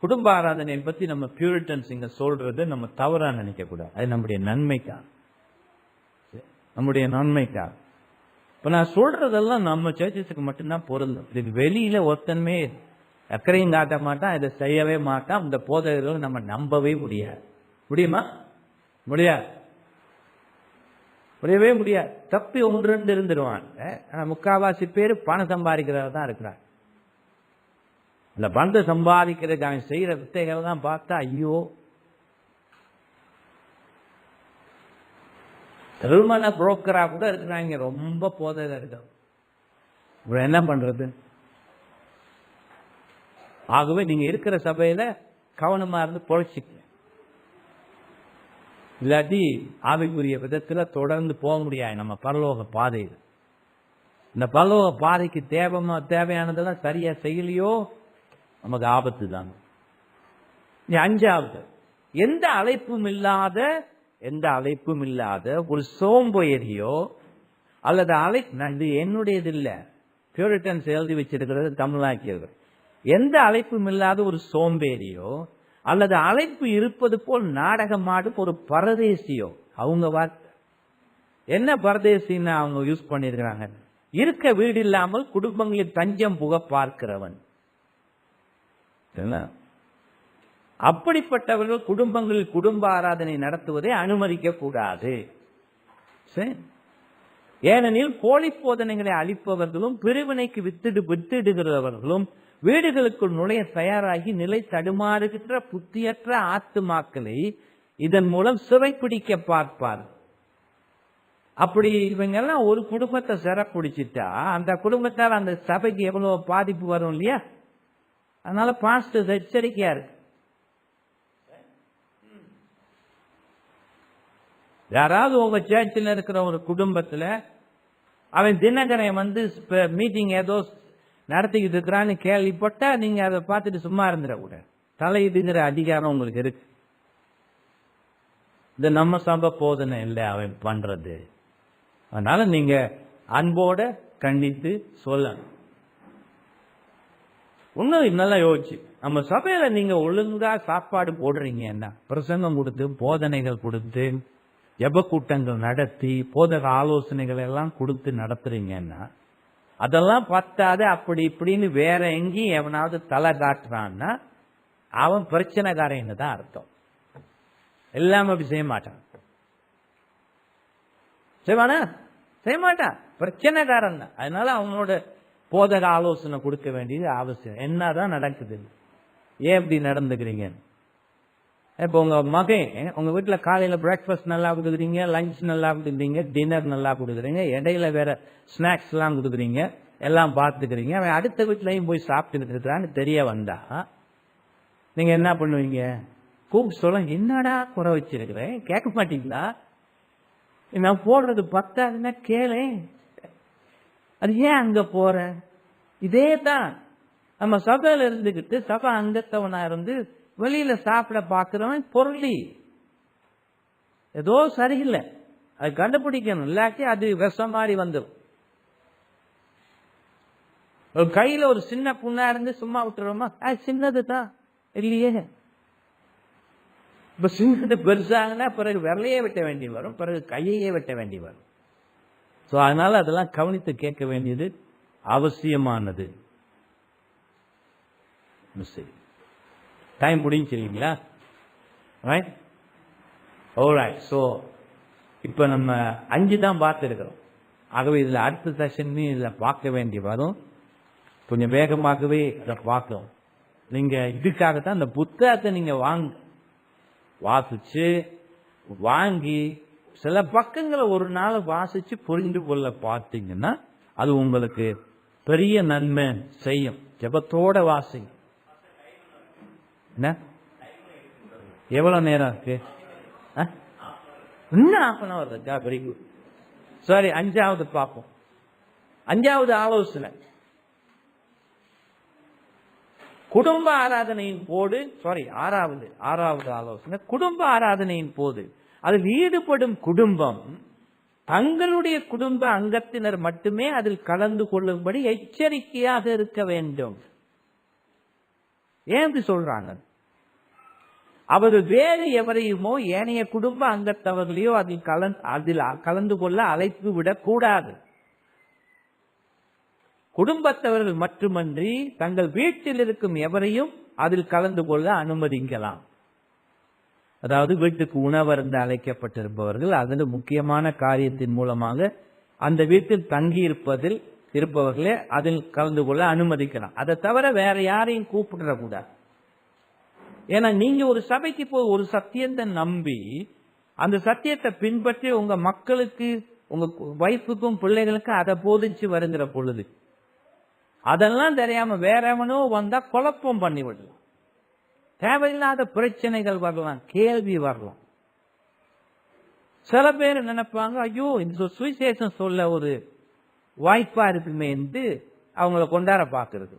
[SPEAKER 1] குடும்ப ஆராதனை பத்தி நம்ம பியூரிட்டன்ஸ் இங்க சொல்றது நம்ம தவறா நினைக்க கூடாது. அது நம்முடைய நன்மைக்காக. இப்ப நான் சொல்றதெல்லாம் நம்ம சர்ச்சஸுக்கு மட்டும்தான் பொருந்தும். இதுக்கு வெளியில ஒருத்தன்மே அக்கறையும் காட்ட மாட்டான், இதை செய்யவே மாட்டான். இந்த போதகர்கள் நம்ம நம்பவே முடியாது. முடியுமா? முடியவே முடியாது. தப்பி 1-2 இருந்துருவாங்க. ஆனா முக்காவாசி பேர் பணம் சம்பாதிக்கிறதா தான் இருக்கிறாங்க. இந்த பணத்தை சம்பாதிக்கிறதுக்கு அவன் செய்யற வித்தைகள் தான் பார்த்தா ஐயோ. திருமண புரோக்கரா கூட இருக்கிறாங்க, ரொம்ப போதகர்கள். என்ன பண்றது? ஆகவே நீங்க இருக்கிற சபையில கவனமா இருந்து பொழைச்சிக்க. இல்லாட்டி ஆவிக்குரிய விதத்துல தொடர்ந்து போக முடியாது நம்ம பரலோக பாதையில். இந்த பரலோக பாதைக்கு தேவையானதெல்லாம் சரியா செய்யலையோ நமக்கு ஆபத்து தான். 5வது, எந்த அழைப்பும் இல்லாத ஒரு சோம்பேறியோ அல்லது இது என்னுடையது இல்ல, பியூரிட்டன்ஸ் எழுதி வச்சிருக்கிறது தமிழாக்கியவர்கள். எந்த அழைப்பும் இல்லாத ஒரு சோம்பேறியோ அல்லது அழைப்பு இருப்பது போல் நாடகமாடும் ஒரு பரதேசியோ, அவங்க வார்த்தை. என்ன பரதேசின்னு அவங்க யூஸ் பண்ணிருக்கிறாங்க? இருக்க வீடு இல்லாமல் குடும்பங்களில் தஞ்சம் புக பார்க்கிறவன். அப்படிப்பட்டவர்கள் குடும்பங்களில் குடும்ப ஆராதனை நடத்துவதை அனுமதிக்க கூடாது. ஏனெனில் போலி போதனைகளை அளிப்பவர்களும் பிரிவினைக்கு வித்திடுகிறவர்களும் வீடுகளுக்குள் நுழைய தயாராகி நிலை தடுமாறுகின்ற புத்தியற்ற ஆத்துமாக்களை இதன் மூலம் சிறைப்பிடிக்க பார்ப்பார். அப்படி இவங்க எல்லாம் ஒரு குடும்பத்தை சிறைப்பிடிச்சிட்டா அந்த குடும்பத்தால் அந்த சபைக்கு எவ்வளவு பாதிப்பு வரும் இல்லையா? அதனால பாஸ்டர் எச்சரிக்கையா இருக்கு. யாராவது உங்க சர்ச்சில் இருக்கிற ஒரு குடும்பத்துல அவன் தினகரை மீட்டிங் ஏதோ நடத்திக்கிட்டு இருக்கிறான்னு கேள்விப்பட்டா நீங்க அதை பார்த்துட்டு சும்மா இருந்துடக்கூடாது. தலையிடுங்கிற அதிகாரம் உங்களுக்கு இருக்கு. இந்த நம்ம சபை போதனை இல்லை அவன் பண்றது. அதனால நீங்க அன்போட கண்டித்து சொல்லணும். இன்னும் நல்லா யோசிச்சு, நம்ம சபையில நீங்க ஒழுங்கா சாப்பாடு போடுறீங்கன்னா, பிரசங்கம் கொடுத்து போதனைகள் கொடுத்து ஜெப கூட்டங்கள் நடத்தி போதக ஆலோசனைகள் எல்லாம் கொடுத்து நடத்துறீங்கன்னா, அதெல்லாம் பத்தாது அப்படி இப்படின்னு வேற எங்கேயும் எவனாவது தலை காட்டுறான்னா அவன் பிரச்சனைக்காரன்னு தான் அர்த்தம். எல்லாமே அப்படி செய்ய மாட்டான். செய்வானா? செய்ய மாட்டான், பிரச்சனைக்காரன் தான். அதனால அவனோட போதக ஆலோசனை கொடுக்க வேண்டியது அவசியம். என்னதான் நடக்குது? ஏன் இப்படி நடந்துக்கிறீங்க? இப்போ உங்க மகன் உங்க வீட்டுல காலையில பிரேக்ஃபாஸ்ட் நல்லா கொடுக்குறீங்க, லஞ்ச் நல்லா கொடுக்குறீங்க, டின்னர் நல்லா கொடுக்குறீங்க, இடையில வேற ஸ்நாக்ஸ் எல்லாம் கொடுக்குறீங்க, எல்லாம் பார்த்துக்கிறீங்க. அவன் அடுத்த வீட்லயும் போய் சாப்பிட்டு இருக்கிறான்னு தெரிய வந்தா நீங்க என்ன பண்ணுவீங்க? கூப்பிட்டு சொல்ல, என்னடா குறை வச்சிருக்கிறேன், கேட்க மாட்டீங்களா? நான் போடுறது பத்தாதுன்னா கேளு, அது ஏன் அங்க போற? இதே தான் நம்ம சபையில இருந்துகிட்டு சபை அங்கத்தவனா இருந்து வெளியில சாப்பிட பாக்குறவன் பொருளி ஏதோ சரியில்லை, அது கண்டுபிடிக்கணும், இல்லாட்டி அது விஷம் மாதிரி வந்துடும். ஒரு கையில ஒரு சின்ன புண்ணா இருந்து சும்மா விட்டுறோமா? அது சின்னது தான் இல்லையே. இப்ப சின்னது பெருசாங்கன்னா பிறகு விரலையே வெட்ட வேண்டி வரும், பிறகு கையையே வெட்ட வேண்டி வரும். ஸோ அதனால அதெல்லாம் கவனித்து கேட்க வேண்டியது அவசியமானது. டைம் முடிஞ்சிருக்கீங்களா? Right, alright. ஸோ இப்போ நம்ம 5 தான் பார்த்துருக்கிறோம். ஆகவே இதில் அடுத்த செஷன் இதில் பார்க்க வேண்டி வரும். கொஞ்சம் வேகமாகவே இதை பார்க்கணும். நீங்கள் இதுக்காகத்தான் இந்த புத்தகத்தை நீங்கள் வாசிச்சு வாங்கி சில பக்கங்களை ஒரு நாள் வாசிச்சு புரிந்து கொள்ள பார்த்தீங்கன்னா அது உங்களுக்கு பெரிய நன்மை செய்யும். ஜெபத்தோட வாசிங்க. என்ன எவ்வளவு நேரம் இருக்கு? இன்னும் half an hour இருக்கா? Very good. சாரி, 5வது பார்ப்போம். 5வது ஆலோசனை குடும்ப ஆராதனையின் போது, சாரி 6வது ஆலோசனை குடும்ப ஆராதனையின் போது அதில் ஈடுபடும் குடும்பம் தங்களுடைய குடும்ப அங்கத்தினர் மட்டுமே அதில் கலந்து கொள்ளும்படி எச்சரிக்கையாக இருக்க வேண்டும். ஏன் இப்படி சொல்றாங்க? அவர்கள் வேறு எவரையுமோ ஏனைய குடும்ப அங்கத்தவர்களையோ அதில் கலந்து கொள்ள அழைத்து விடக்கூடாது. குடும்பத்தவர்கள் மட்டுமன்றி தங்கள் வீட்டில் இருக்கும் எவரையும் அதில் கலந்து கொள்ள அனுமதிக்கலாம். அதாவது வீட்டுக்கு உணவருந்து அழைக்கப்பட்டிருப்பவர்கள் அதில் முக்கியமான காரியத்தின் மூலமாக அந்த வீட்டில் தங்கி இருப்பவர்களே அதில் கலந்து கொள்ள அனுமதிக்கலாம். அதை தவிர வேற யாரையும் கூப்பிடக்கூடாது. ஏன்னா நீங்க ஒரு சபைக்கு போய் ஒரு சத்தியத்தை நம்பி அந்த சத்தியத்தை பின்பற்றி உங்க மக்களுக்கு, உங்க வைஃபுக்கும் பிள்ளைகளுக்கும் அதை போதிச்சு வருகிற பொழுது அதெல்லாம் தெரியாம வேறவனோ வந்தா குழப்பம் பண்ணி விடலாம், தேவையில்லாத பிரச்சனைகள் வரலாம், கேள்வி வரலாம். சில பேர் நினைப்பாங்க, ஐயோ இந்த சுவிசேஷம் சொல்ல ஒரு வாய்ப்பா இருக்குமே என்று அவங்கள கொண்டாட பாக்குறது.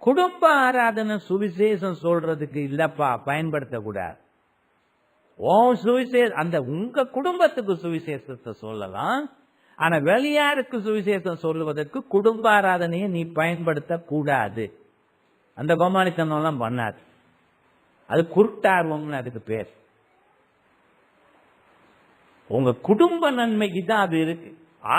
[SPEAKER 1] குடும்ப ஆராதனை சுவிசேஷம் சொல்றதுக்கு இல்லப்பா, பயன்படுத்தக்கூடாது. அந்த உங்க குடும்பத்துக்கு சுவிசேஷத்தை சொல்லலாம், ஆனா வெளியாருக்கு சுவிசேஷம் சொல்லுவதற்கு குடும்ப ஆராதனையை நீ பயன்படுத்த கூடாது. அந்த கோமாளித்தனம் எல்லாம் பண்ணாது. அது குருட்டார்வம்னு அதுக்கு பேர். உங்க குடும்ப நன்மைக்கு தான் அது இருக்கு.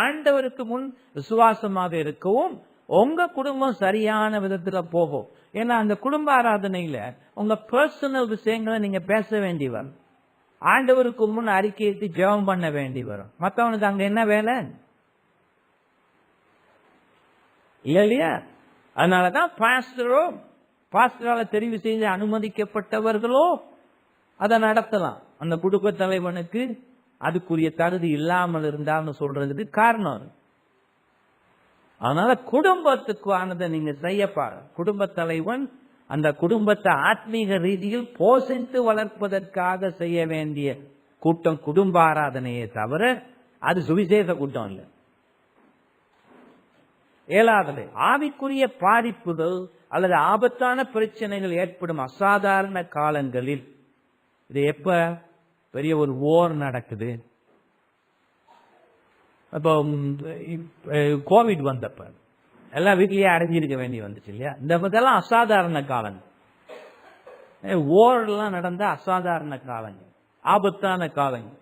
[SPEAKER 1] ஆண்டவருக்கு முன் விசுவாசமாக இருக்கவும் உங்க குடும்பம் சரியான விதத்துல போகும். ஏன்னா அந்த குடும்ப ஆராதனையில உங்க பர்சனல் விஷயங்களை நீங்க பேச வேண்டி வரும். ஆண்டவருக்கு முன் அறிக்கையிட்டு ஜெபம் பண்ண வேண்டி வரும். மற்றவனுக்கு அங்க என்ன வேலை இல்லையா? அதனாலதான் பாஸ்டரால தெரிவு செய்து அனுமதிக்கப்பட்டவர்களோ அதை நடத்தலாம். அந்த குடும்ப தலைவனுக்கு அதுக்குரிய தகுதி இல்லாமல் இருந்தால்னு சொல்றதுக்கு காரணம். அதனால குடும்பத்துக்கானதை நீங்க செய்யப்பாரு. குடும்ப தலைவன் அந்த குடும்பத்தை ஆத்மீக ரீதியில் போஷித்து வளர்ப்பதற்காக செய்ய வேண்டிய கூட்டம் குடும்ப ஆராதனையை தவிர அது சுவிசேஷ கூட்டம் இல்லை. 7வது, ஆவிக்குரிய பாதிப்புகள் அல்லது ஆபத்தான பிரச்சனைகள் ஏற்படும் அசாதாரண காலங்களில். இது எப்ப? பெரிய ஒரு ஓர் நடக்குது. இப்போ கோவிட் வந்தப்ப எல்லாம் வீட்லயே அடைஞ்சிருக்க வேண்டி வந்துச்சு இல்லையா? இந்த இதெல்லாம் அசாதாரண காலங்கள். ஓரெல்லாம் நடந்த அசாதாரண காலங்கள், ஆபத்தான காலங்கள்.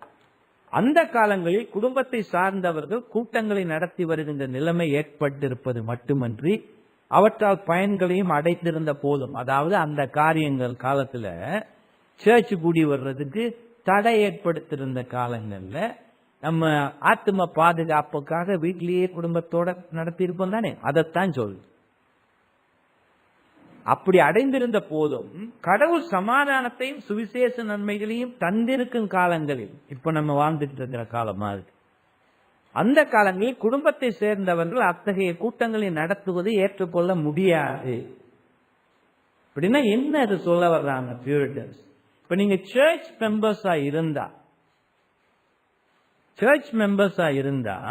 [SPEAKER 1] அந்த காலங்களில் குடும்பத்தை சார்ந்தவர்கள் கூட்டங்களை நடத்தி வருகின்ற நிலைமை ஏற்பட்டிருப்பது மட்டுமன்றி அவற்றால் பயன்களையும் அடைத்திருந்த போதும், அதாவது அந்த காரியங்கள் காலத்துல சர்ச் கூடி வர்றதுக்கு தடை ஏற்படுத்திருந்த காலங்கள்ல நம்ம ஆத்ம பாதுகாப்புக்காக வீட்டிலேயே குடும்பத்தோட நடத்தி இருப்போம் தானே, அதைத்தான் சொல்லு. அப்படி அடைந்திருந்த போதும் கடவுள் சமாதானத்தையும் சுவிசேஷ நன்மைகளையும் தந்திருக்கும் காலங்களில், இப்ப நம்ம வாழ்ந்துட்டு இருக்கிற காலமா இருக்கு, அந்த காலங்களில் குடும்பத்தை சேர்ந்தவர்கள் அத்தகைய கூட்டங்களை நடத்துவது ஏற்றுக்கொள்ள முடியாது. அப்படின்னா என்ன அது சொல்ல வர்றாங்க பியூரிட்டன்ஸ்? இப்ப நீங்க சர்ச் மெம்பர்ஸா இருந்தா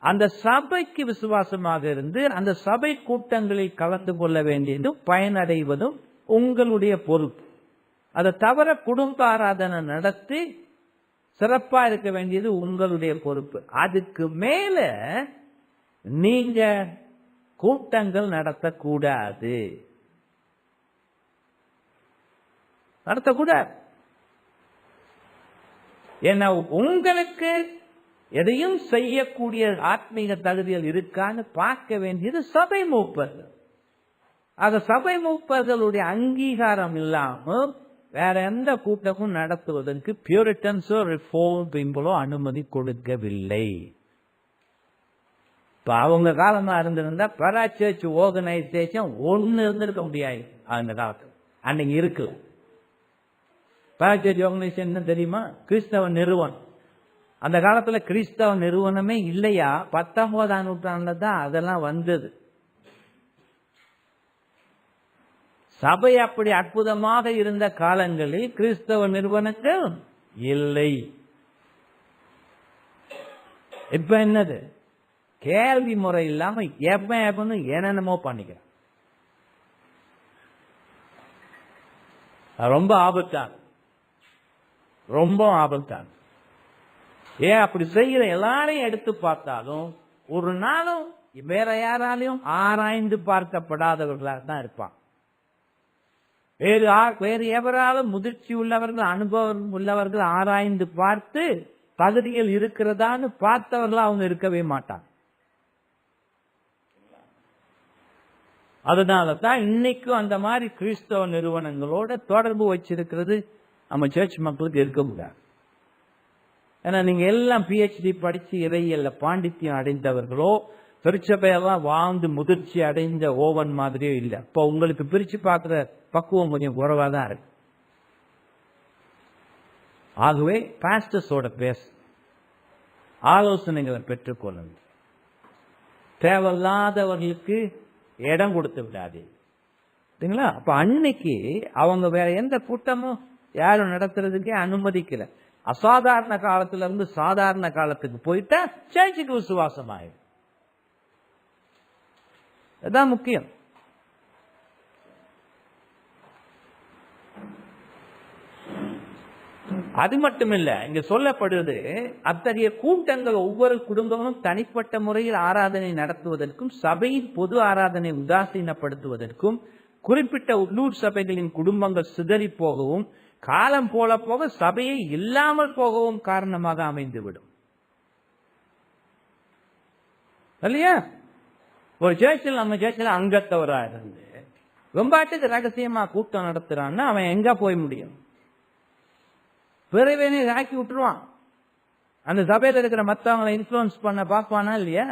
[SPEAKER 1] அந்த சபைக்கு விசுவாசமாக இருந்து அந்த சபை கூட்டங்களில் கலந்து கொள்ள வேண்டியதும் பயனடைவதும் உங்களுடைய பொறுப்பு. அதை தவிர குடும்ப ஆராதனை நடத்தி சிறப்பா இருக்க வேண்டியது உங்களுடைய பொறுப்பு. அதுக்கு மேல நீங்க கூட்டங்கள் நடத்தக்கூடாது. ஏன்னா உங்களுக்கு எதையும் செய்யக்கூடிய ஆத்மீக தகுதிகள் இருக்கான்னு பார்க்க வேண்டியது சபை மூப்பர்கள். ஆக சபை மூப்பர்களுடைய அங்கீகாரம் இல்லாமல் வேற எந்த கூட்டமும் நடத்துவதற்கு பியூரிட்டன்ஸோ ரிஃபார்ம் பீப்புளோ அனுமதி கொடுக்கவில்லை. இப்ப அவங்க காலமா இருந்திருந்தா பராசர்ச் ஆர்கனைசேஷன் ஒன்னு இருந்திருக்க முடியாது. அந்த காலத்துல அன்னைக்கு இருக்குல்ல பராசர்ச் ஆர்கனைசேஷன் தெரியுமா? கிறிஸ்தவ நிறுவனம். அந்த காலத்துல கிறிஸ்தவ நிறுவனமே இல்லையா, 19ஆம் நூற்றாண்டுல தான் அதெல்லாம் வந்தது. சபை அப்படி அற்புதமாக இருந்த காலங்களில் கிறிஸ்தவ நிறுவனங்கள் இல்லை. இப்ப என்னது? கேள்வி முறை இல்லாம எப்பன்னு என்னென்னமோ பண்ணிக்கிறேன். ரொம்ப ஆபத்தான. ஏன் அப்படி செய்யற எல்லாரையும் எடுத்து பார்த்தாலும் ஒரு நாளும் வேற யாராலையும் ஆராய்ந்து பார்க்கப்படாதவர்களாக தான் இருப்பான். வேறு எவராலும் முதிர்ச்சி உள்ளவர்கள், அனுபவம் உள்ளவர்கள் ஆராய்ந்து பார்த்து தகுதிகள் இருக்கிறதான்னு பார்த்தவர்கள் அவங்க இருக்கவே மாட்டாங்க. அதனால தான் இன்னைக்கும் அந்த மாதிரி கிறிஸ்தவ நிறுவனங்களோட தொடர்பு வச்சிருக்கிறது நம்ம சர்ச் மக்களுக்கு இருக்க முடியாது. ஏன்னா நீங்க எல்லாம் PhD படிச்சு இறையியல்ல பாண்டித்யம் அடைந்தவர்களோ திருச்சபையெல்லாம் வாழ்ந்து முதிர்ச்சி அடைந்த ஓவன் மாதிரியோ இல்லை. இப்ப உங்களுக்கு பிரிச்சு பார்க்கிற பக்குவம் கொஞ்சம் குறைவா தான் இருக்கு. ஆகவே பாஸ்டர்ஸோட பேச ஆலோசனைகளை பெற்றுக்கொள்ளுங்க. தேவையில்லாதவர்களுக்கு இடம் கொடுத்து விடாது. சரிங்களா? அப்ப அன்னைக்கு அவங்க வேற எந்த கூட்டமும் யாரும் நடத்துறதுக்கே அனுமதிக்கல. அசாதாரண காலத்துல இருந்து சாதாரண காலத்துக்கு போயிட்டா சர்ச்சுக்கு விசுவாசம் ஆயிடும். அதுதான் முக்கியம். அது மட்டும் இல்ல, இங்க சொல்லப்படுவது அத்தகைய கூட்டங்கள் ஒவ்வொரு குடும்பமும் தனிப்பட்ட முறையில் ஆராதனை நடத்துவதற்கும் சபையின் பொது ஆராதனை உதாசீனப்படுத்துவதற்கும் குறிப்பிட்ட உள்ளூர் சபைகளின் குடும்பங்கள் சிதறி போகவும் காலம் போல போக சபையை இல்லாமல் போகவும் காரணமாக அமைந்துவிடும். இல்லையா? ஒரு சேர்ச்சில் நம்ம சேர்ச்சில் அங்கத்தவரா இருந்து ரொம்பாட்டுக்கு ரகசியமா கூட்டம் நடத்துறான்னா அவன் எங்க போய் முடியும்? பிறவேனே ஆக்கி விட்டுருவான். அந்த சபையில இருக்கிற மற்றவங்களை இன்ஃபுளுன்ஸ் பண்ண பார்ப்பானா இல்லையா?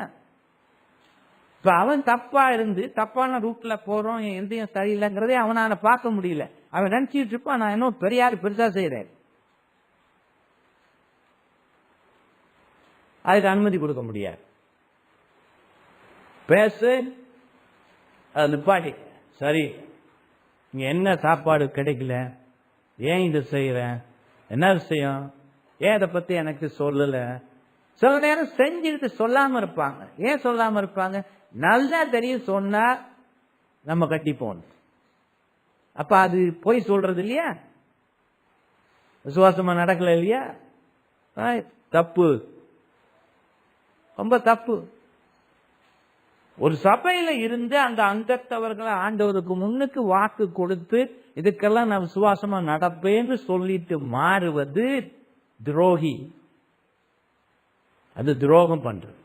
[SPEAKER 1] இப்ப அவன் தப்பா இருந்து தப்பான ரூட்ல போறோம், எந்தையும் சரியில்லைங்கிறதே அவனால பார்க்க முடியல. அவன் நினைச்சிட்டு இருப்பான் நான் இன்னும் பெரியாரு பெருசா செய்யறேன். அதுக்கு அனுமதி கொடுக்க முடியாது. பேசு, அது நிப்பாட்டி, சரி இங்க என்ன சாப்பாடு கிடைக்கல, ஏன் இதை செய்யறேன், என்ன விஷயம், ஏன் இதை பத்தி எனக்கு சொல்லல. சில நேரம் செஞ்சுக்கிட்டு சொல்லாம இருப்பாங்க. ஏன் சொல்லாம இருப்பாங்க? நல்லா தெரியும் சொன்னா நம்ம கட்டிப்போம். அப்ப அது போய் சொல்றது இல்லையா? விசுவாசமா நடக்கல இல்லையா? தப்பு, ரொம்ப தப்பு. ஒரு சபையில இருந்து அந்த அங்கத்தவர்களை ஆண்டவருக்கு முன்னுக்கு வாக்கு கொடுத்து இதுக்கெல்லாம் நான் விசுவாசமா நடப்பேன்னு சொல்லிட்டு மாறுவது துரோகி. அது துரோகம் பண்றது.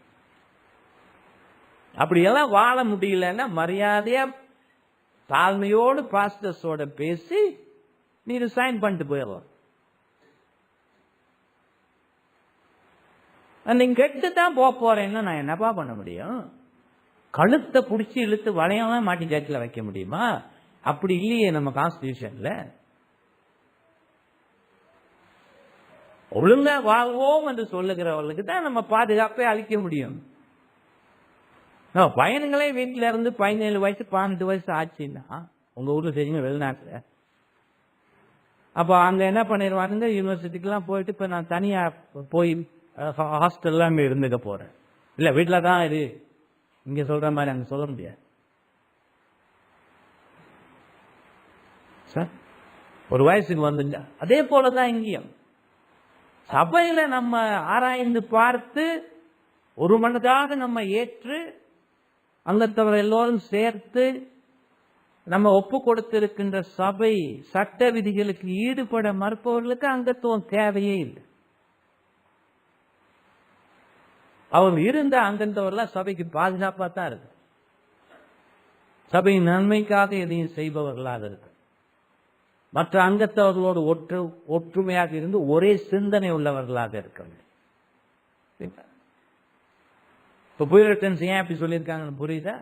[SPEAKER 1] அப்படியெல்லாம் வாழ முடியலன்னா மரியாதையா தாழ்மையோடு பாஸ்டர்ஸோட பேசி நீ ரிசைன் பண்ணிட்டு போயிடலாம். நீங்க கெட்டுதான் போறேன்னா நான் என்னப்பா பண்ண முடியும்? கழுத்தை பிடிச்சி இழுத்து வளையெல்லாம் மாட்டி ஜாக்கில் வைக்க முடியுமா? அப்படி இல்லையே நம்ம கான்ஸ்டிடியூஷன்ல. ஒழுங்கா வாழ்வோம் என்று சொல்லுகிறவர்களுக்கு தான் நம்ம பாதுகாப்பை அளிக்க முடியும். பையனுங்களே வீட்டில இருந்து 17 வயசு 18 வயசு ஆச்சுன்னா, உங்க ஊர்ல தெரியுங்க வெளிநாட்டுல, அப்ப அங்க என்ன பண்ணிடுவாங்க, யூனிவர்சிட்டிக்கெல்லாம் போயிட்டு இப்ப நான் தனியா போய் ஹாஸ்டல்லாம் இருந்துக்க போறேன், இல்ல வீட்டுல தான் இது இங்க சொல்ற மாதிரி அங்க சொல்ல முடியாது சார். ஒரு வயசுக்கு வந்துட்டா அதே போலதான் இங்கேயும் சபையில நம்ம ஆராய்ந்து பார்த்து ஒரு மனதாக நம்ம ஏற்று அங்கத்தவர் எல்லோரும் சேர்த்து நம்ம ஒப்பு கொடுத்திருக்கின்ற சபை சட்ட விதிகளுக்கு ஈடுபட மறுப்பவர்களுக்கு அங்கத்துவம் தேவையே இல்லை. அவர் இருந்த அங்கத்தவர்லாம் சபைக்கு பாதுகாப்பா தான் இருக்கு, சபையின் நன்மைக்காக எதையும் செய்பவர்களாக இருக்கு, மற்ற அங்கத்தவர்களோடு ஒற்றுமையாக இருந்து ஒரே சிந்தனை உள்ளவர்களாக இருக்க. இப்ப பியூரிட்டன்ஸ் ஏன் அப்படி சொல்லியிருக்காங்கன்னு புரியுதா?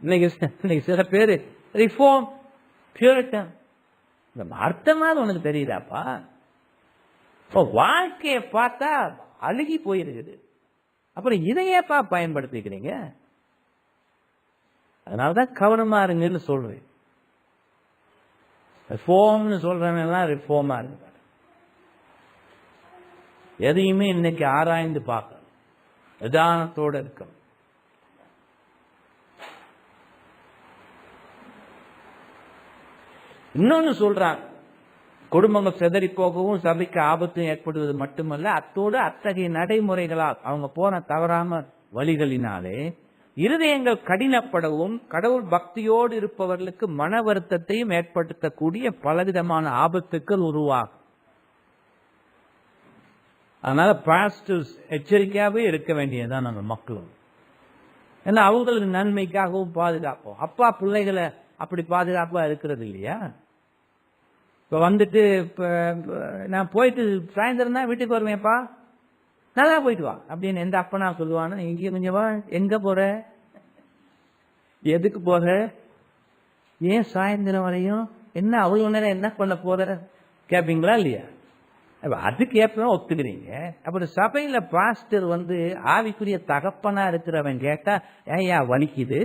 [SPEAKER 1] இன்னைக்கு சில பேரு ரிஃபார்ம் பியூரிட்டன் அர்த்தமாவது உனக்கு தெரியுதாப்பா? வாழ்க்கையை பார்த்தா அழுகி போயிருக்குது, அப்புறம் இதையேப்பா பயன்படுத்திக்கிறீங்க? அதனாலதான் கவனமா இருங்கன்னு சொல்றேன். ரிஃபார்ம்னு சொல்றவங்கலாம் ரிஃபார்மா இருக்கு. எதையுமே இன்னைக்கு ஆராய்ந்து பார்க்க நிதானத்தோட இருக்கும். இன்னொன்னு சொல்றாங்க, குடும்பங்கள் சிதறி போகவும் சபைக்கு ஆபத்து ஏற்படுவது மட்டுமல்ல, அத்தோடு அத்தகைய நடைமுறைகளால் அவங்க போன தவறாம வழிகளினாலே இருதயங்கள் கடினப்படவும் கடவுள் பக்தியோடு இருப்பவர்களுக்கு மன வருத்தத்தையும் ஏற்படுத்தக்கூடிய பலவிதமான ஆபத்துக்கள் உருவாகும். அதனால பாஸ்டர்ஸ் எச்சரிக்கையாவே இருக்க வேண்டியதுதான் நம்ம மக்களும். ஏன்னா அவங்களுக்கு நன்மைக்காகவும் பாதுகாப்போம். அப்பா பிள்ளைகளை அப்படி பாதுகாப்பா இருக்கிறது இல்லையா? இப்ப வந்துட்டு நான் போயிட்டு சாயந்தரம் தான் வீட்டுக்கு வருவேன்ப்பா, நல்லா போயிட்டு வா அப்படின்னு எந்த அப்பனா சொல்லுவானு, இங்கே கொஞ்சம் வா, எங்க போற, எதுக்கு போற, ஏன் சாயந்தரம் வரையும், என்ன அவ்வளவு நேரம் என்ன பண்ண போற கேட்பீங்களா இல்லையா? அதுக்கு ஏற்ப ஒத்துக்கிறீங்க. அப்புறம் சபையில பாஸ்டர் ஆவிக்குரிய தகப்பனா இருக்கிறவன் கேட்டா ஏயா வலிக்குது,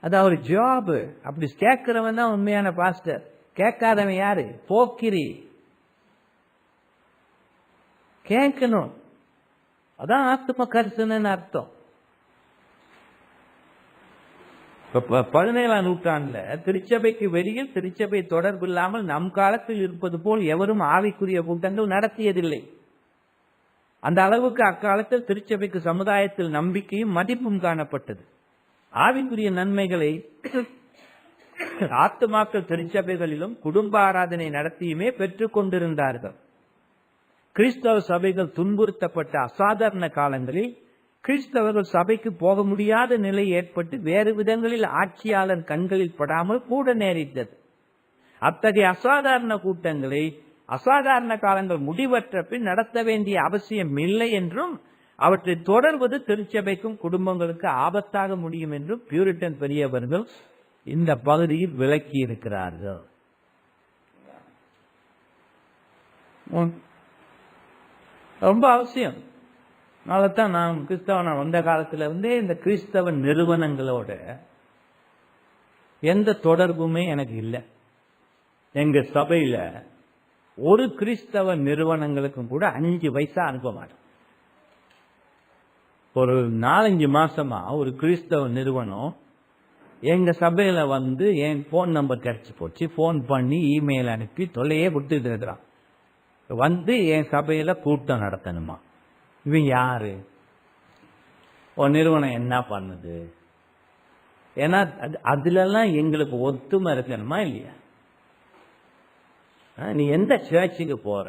[SPEAKER 1] அது அவர் ஜாப். அப்படி கேட்கிறவன் தான் உண்மையான பாஸ்டர். கேட்காதவன் யாரு? போக்கிரி. கேட்கணும், அதான் ஆத்ம கரிசனன்னு அர்த்தம். 17ஆம் நூற்றாண்டுல திருச்சபைக்கு வெளியில் திருச்சபை தொடர்பு இல்லாமல் நம் காலத்தில் இருப்பது போல் எவரும் ஆவிக்குரிய கூட்டங்கள் நடத்தியதில்லை. அந்த அளவுக்கு அக்காலத்தில் திருச்சபைக்கு சமுதாயத்தில் நம்பிக்கையும் மதிப்பும் காணப்பட்டது. ஆவிக்குரிய நன்மைகளை ஆத்துமாக்கள் திருச்சபைகளிலும் குடும்ப ஆராதனை நடத்தியுமே பெற்றுக் கொண்டிருந்தார்கள். கிறிஸ்தவ சபைகள் துன்புறுத்தப்பட்ட அசாதாரண காலங்களில் கிறிஸ்தவர்கள் சபைக்கு போக முடியாத நிலை ஏற்பட்டு வேறு விதங்களில் ஆட்சியாளர் கண்களில் படாமல் கூட நேரிட்டது. அத்தகைய அசாதாரண கூட்டங்களை அசாதாரண காலங்கள் முடிவற்ற பின் நடத்த வேண்டிய அவசியம் இல்லை என்றும் அவற்றை தொடர்வது திருச்சபைக்கும் குடும்பங்களுக்கு ஆபத்தாக முடியும் என்றும் பியூரிட்டன் பெரியவர்கள் இந்த பகுதியில் விளக்கி இருக்கிறார்கள். ரொம்ப அவசியம். அதனால்தான் நான் கிறிஸ்தவ வந்த காலத்துல இந்த கிறிஸ்தவ நிறுவனங்களோட எந்த தொடர்புமே எனக்கு இல்லை. எங்க சபையில ஒரு கிறிஸ்தவ நிறுவனங்களுக்கும் கூட 5 பைசா அனுப்ப மாட்டோம். ஒரு 4-5 மாசமா ஒரு கிறிஸ்தவ நிறுவனம் எங்க சபையில என் போன் நம்பர் கிடைச்சி போச்சு, போன் பண்ணி இமெயில் அனுப்பி தொல்லையே கொடுத்துட்டு இருக்கிறான். என் சபையில கூட்டம் நடத்தணுமா? இவன் யாரு? ஒரு நிறுவனம் என்ன பண்ணுது? ஏன்னா அதுலலாம் எங்களுக்கு ஒத்துமை இருக்கணுமா இல்லையா? நீ எந்த சர்ச்சுக்கு போற?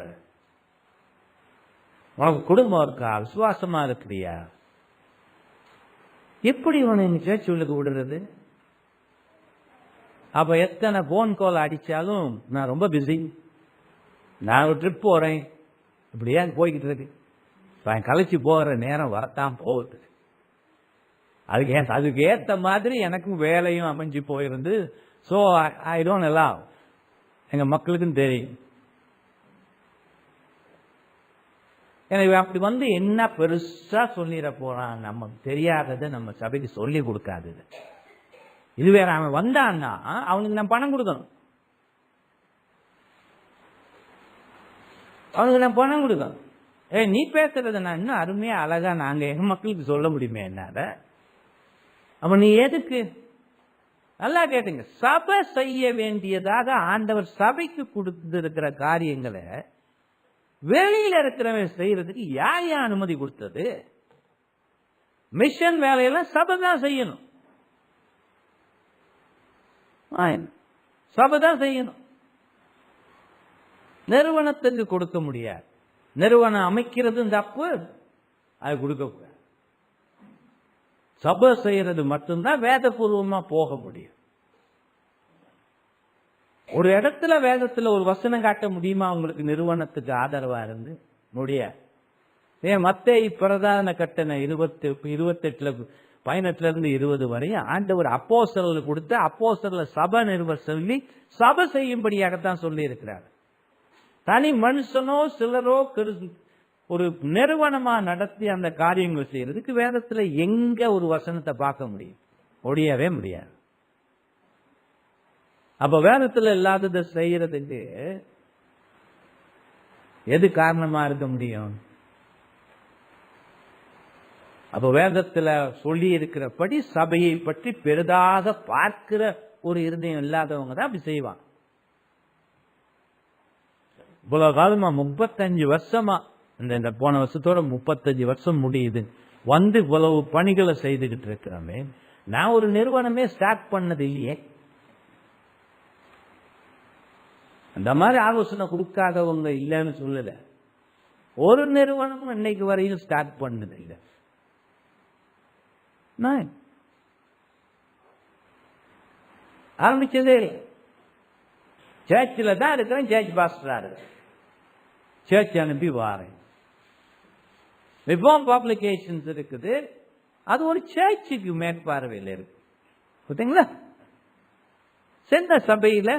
[SPEAKER 1] உனக்கு குடும்பம் இருக்கா? விசுவாசமா இருக்கிறியா? எப்படி உன எங்க சர்ச் உள்ளுக்கு விடுறது? அப்ப எத்தனை போன் கால் அடிச்சாலும் நான் ரொம்ப பிஸி, நான் ஒரு ட்ரிப் போறேன், இப்படியே போய்கிட்டு இருக்கு, கழிச்சு போகிற நேரம் வரத்தான் போகுது. அதுக்கு ஏற்ற மாதிரி எனக்கும் வேலையும் அமைஞ்சு போயிருந்து. So I don't allow. எங்க மக்களுக்கும் தெரியும். எனக்கு அப்படி என்ன பெருசா சொல்லிட போறான், நமக்கு தெரியாததை நம்ம சபைக்கு சொல்லி கொடுக்காதது. இது வேற. அவன் வந்தான்னா அவனுக்கு நான் பணம் கொடுக்கணும். அவனுக்கு நான் பணம் கொடுக்கணும். நீ பேசுறத நான் இன்னும் அருமையா அழகா நாங்க எங்க மக்களுக்கு சொல்ல முடியுமே என்னால. அப்ப நீ எதுக்கு? நல்லா கேட்டுங்க. சபை செய்ய வேண்டியதாக ஆண்டவர் சபைக்கு கொடுத்திருக்கிற காரியங்களை வெளியில இருக்கிறவன் செய்யறதுக்கு யார் அனுமதி கொடுத்தது? மிஷன் வேலையெல்லாம் சபை தான் செய்யணும். சபை தான் செய்யணும். நிறுவனத்துக்கு கொடுக்க முடியாது. நிறுவனம் அமைக்கிறது தப்பு, அது கொடுக்க கூடாது. சபை செய்யறது மட்டும்தான் வேதபூர்வமா போக முடியும். ஒரு இடத்துல வேதத்துல ஒரு வசனம் காட்ட முடியுமா உங்களுக்கு நிறுவனத்துக்கு ஆதரவா இருந்து? முடியாது. மத்தேயு பிரதான கட்டணை 18-20 வரையும் ஆண்டவர் அப்போஸ்தலர்களுக்கு கொடுத்து அப்போஸ்தலர் சபை நிறுவ சொல்லி சபை செய்யும்படியாகத்தான் சொல்லி இருக்கிறார். தனி மனுஷனோ சிலரோ ஒரு நிறுவனமா நடத்தி அந்த காரியங்கள் செய்யறதுக்கு வேதத்துல எங்க ஒரு வசனத்தை பார்க்க முடியும்? முடியவே முடியாது. அப்ப வேதத்துல இல்லாததை செய்யறதுக்கு எது காரணமா இருக்க முடியும்? அப்ப வேதத்துல சொல்லி இருக்கிறபடி சபையை பற்றி பெரிதாக பார்க்கிற ஒரு இருதயம் இல்லாதவங்க தான் அப்படி செய்வாங்க. இவ்வளவு காலமா 35 வருஷமா, இந்த போன வருஷத்தோட 35 வருஷம் முடியுது, இவ்வளவு பணிகளை செய்துகிட்டு இருக்கிறோமே. நான் ஒரு நிறுவனமே ஸ்டார்ட் பண்ணது இல்லையே. அந்த மாதிரி ஆலோசனை கொடுக்காதவங்க இல்லைன்னு சொல்லல. ஒரு நிறுவனமும் இன்னைக்கு வரையும் ஸ்டார்ட் பண்ணது இல்லை. ஆரம்பிச்சதே இல்லை. சர்ச்சில் தான் இருக்கிறேன், சர்ச் பாஸ்டரா இருக்கிறேன், சர்ச் அனுப்பி வாரேன். ரிஃபார்ம் பப்ளிகேஷன்ஸ் இருக்குது, அது ஒரு சர்ச்சுக்கு மேற்பார்வையில் இருக்கு. பார்த்தீங்களா? சென்ன சபையில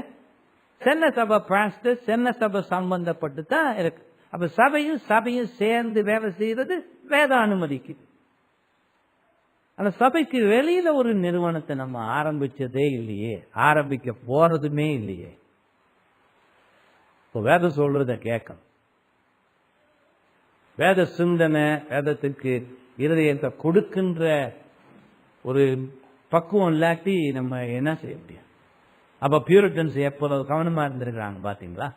[SPEAKER 1] சென்ன சபை பாஸ்டர் சென்ன சபை சம்பந்தப்பட்டு தான் இருக்கு. அப்ப சபையும் சேர்ந்து வேலை செய்யறது வேத அனுமதிக்குது. அந்த சபைக்கு வெளியில ஒரு நிறுவனத்தை நம்ம ஆரம்பிச்சதே இல்லையே, ஆரம்பிக்க போறதுமே இல்லையே. இப்போ வேதம் சொல்றத கேட்கணும். வேத சிந்தனை, வேதத்துக்கு இருதயத்தை கொடுக்கின்ற ஒரு பக்குவம் இல்லாட்டி நம்ம என்ன செய்ய முடியும்? அப்ப பியூரிட்டன்ஸ் எப்போது கவனமா இருந்திருக்கிறாங்க பாத்தீங்களா?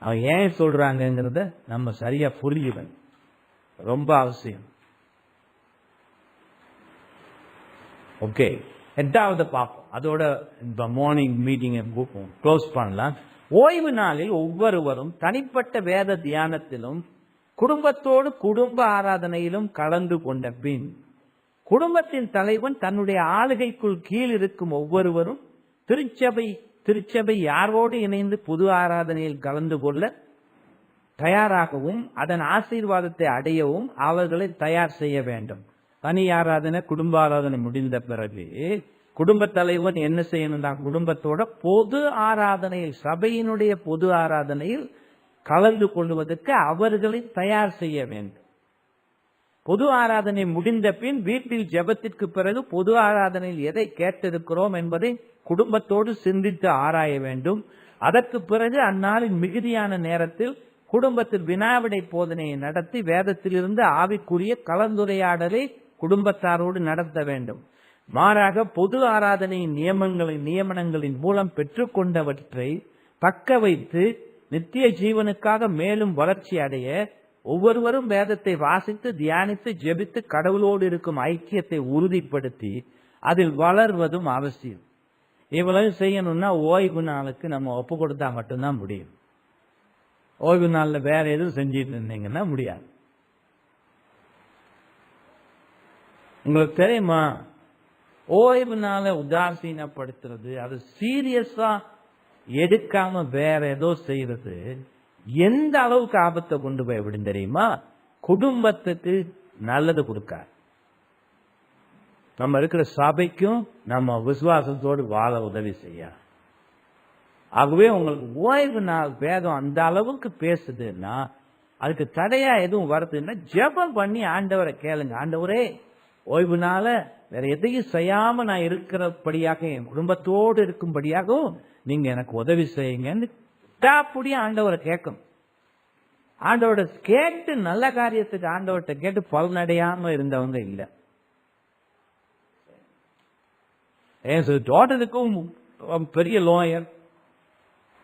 [SPEAKER 1] அவன் ஏன் சொல்றாங்கிறத நம்ம சரியா புரிஞ்சுக்கணும், ரொம்ப அவசியம். ஓகே, 8வது பார்ப்போம். அதோட இந்த மார்னிங் மீட்டிங்கை க்ளோஸ் பண்ணலாம். ஓய்வு நாளில் ஒவ்வொருவரும் தனிப்பட்ட வேத தியானத்திலும் குடும்பத்தோடு குடும்ப ஆராதனையிலும் கலந்து கொண்ட பின் குடும்பத்தின் தலைவன் தன்னுடைய ஆளுகைக்குள் கீழ் இருக்கும் ஒவ்வொருவரும் திருச்சபை யாரோடு இணைந்து புது ஆராதனையில் கலந்து கொள்ள தயாராகவும் அதன் ஆசீர்வாதத்தை அடையவும் அவர்களை தயார் செய்ய வேண்டும். தனி ஆராதனை, குடும்ப ஆராதனை முடிந்த பிறகு குடும்ப தலைவன் என்ன செய்யணும்னா, குடும்பத்தோட பொது ஆராதனையில், சபையினுடைய பொது ஆராதனையில் கலந்து கொள்வதற்கு அவர்களை தயார் செய்ய வேண்டும். பொது ஆராதனை முடிந்த பின் வீட்டில் ஜெபத்திற்கு பிறகு பொது ஆராதனையில் எதை கேட்டிருக்கிறோம் என்பதை குடும்பத்தோடு சிந்தித்து ஆராய வேண்டும். அதற்கு பிறகு அந்நாளின் மிகுதியான நேரத்தில் குடும்பத்தில் வினாவிடை போதனையை நடத்தி வேதத்திலிருந்து ஆவிக்குரிய கலந்துரையாடலை குடும்பத்தாரோடு நடத்த வேண்டும். மாறாக பொது ஆராதனையின் நியமனங்களின் மூலம் பெற்றுக்கொண்டவற்றை தக்க வைத்து நித்திய ஜீவனுக்காக மேலும் வளர்ச்சி அடைய ஒவ்வொருவரும் வேதத்தை வாசித்து தியானித்து ஜெபித்து கடவுளோடு இருக்கும் ஐக்கியத்தை உறுதிப்படுத்தி அதில் வளர்வதும் அவசியம். இவ்வளவு செய்யணும்னா ஓய்வு நாளுக்கு நம்ம ஒப்பு கொடுத்தா மட்டும்தான் முடியும். ஓய்வு நாள்ல வேற எதுவும் செஞ்சிட்டு இருந்தீங்கன்னா முடியாது. உங்களுக்கு தெரியுமா, ஓய்வு நாளை உதாசீனப்படுத்துறது, அது சீரியஸா எடுக்காம வேற ஏதோ செய்யறது எந்த அளவுக்கு ஆபத்தை கொண்டு போய் விடும் தெரியுமா? குடும்பத்துக்கு நல்லது கொடுக்காது. நம்ம இருக்கிற சபைக்கும் நம்ம விசுவாசத்தோடு வாழ உதவி செய்ய. ஆகவே உங்களுக்கு ஓய்வு நாள் வேதம் அந்த அளவுக்கு பேசுதுன்னா அதுக்கு தடையா எதுவும் வருதுன்னா ஜெபம் பண்ணி ஆண்டவரை கேளுங்க. ஆண்டவரே, ஓய்வு நாள வேற எதையும் செய்யாம நான் இருக்கிறபடியாக என் குடும்பத்தோடு இருக்கும்படியாகவும் நீங்க எனக்கு உதவி செய்யுங்கன்னு ஆண்டவரை கேட்கணும். ஆண்டவரை கேட்டு நல்ல காரியத்துக்கு ஆண்டவர்கிட்ட கேட்டு பலனடையாம இருந்தவங்க இல்லை. தோட்டத்துக்கும் பெரிய லோயர்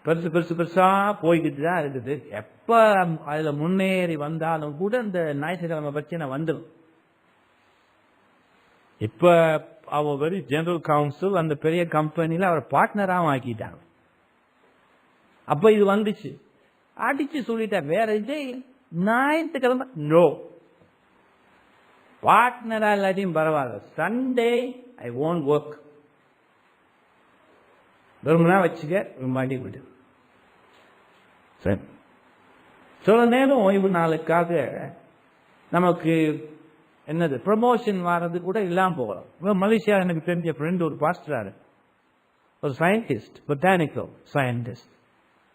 [SPEAKER 1] பெருசு பெருசு பெருசா போய்கிட்டு தான் இருக்குது. எப்ப அதுல முன்னேறி வந்தாலும் கூட இந்த ஞாயிற்றுக்கிழமை பிரச்சனை வந்துடும். இப்ப அவ வெரி ஜெனரல் கவுன்சில் அந்த பெரிய கம்பெனில அவர் பார்ட்னராகவும் ஆக்கிட்டாங்க. அப்ப இது வந்துச்சு, அடிச்சு சொல்லிட்டா வேற இது ஞாயிற்றுக்கிழமை நோ, பார்ட்னரா இல்லாட்டியும் பரவாயில்ல, சண்டே ஐ ஒன்ட் ஒர்க், விரும்பினா வச்சுக்க, விரும்பாண்டி விடு. சரி, சில நேரம் ஓய்வு நாளுக்காக நமக்கு என்னது ப்ரமோஷன் வர்றது கூட இல்லாம போகலாம். மலேசியா எனக்கு தெரிஞ்ச ஃப்ரெண்ட் ஒரு பாஸ்டராரு, ஒரு சயின்டிஸ்ட், பொட்டானிக்கல் சயின்டிஸ்ட்.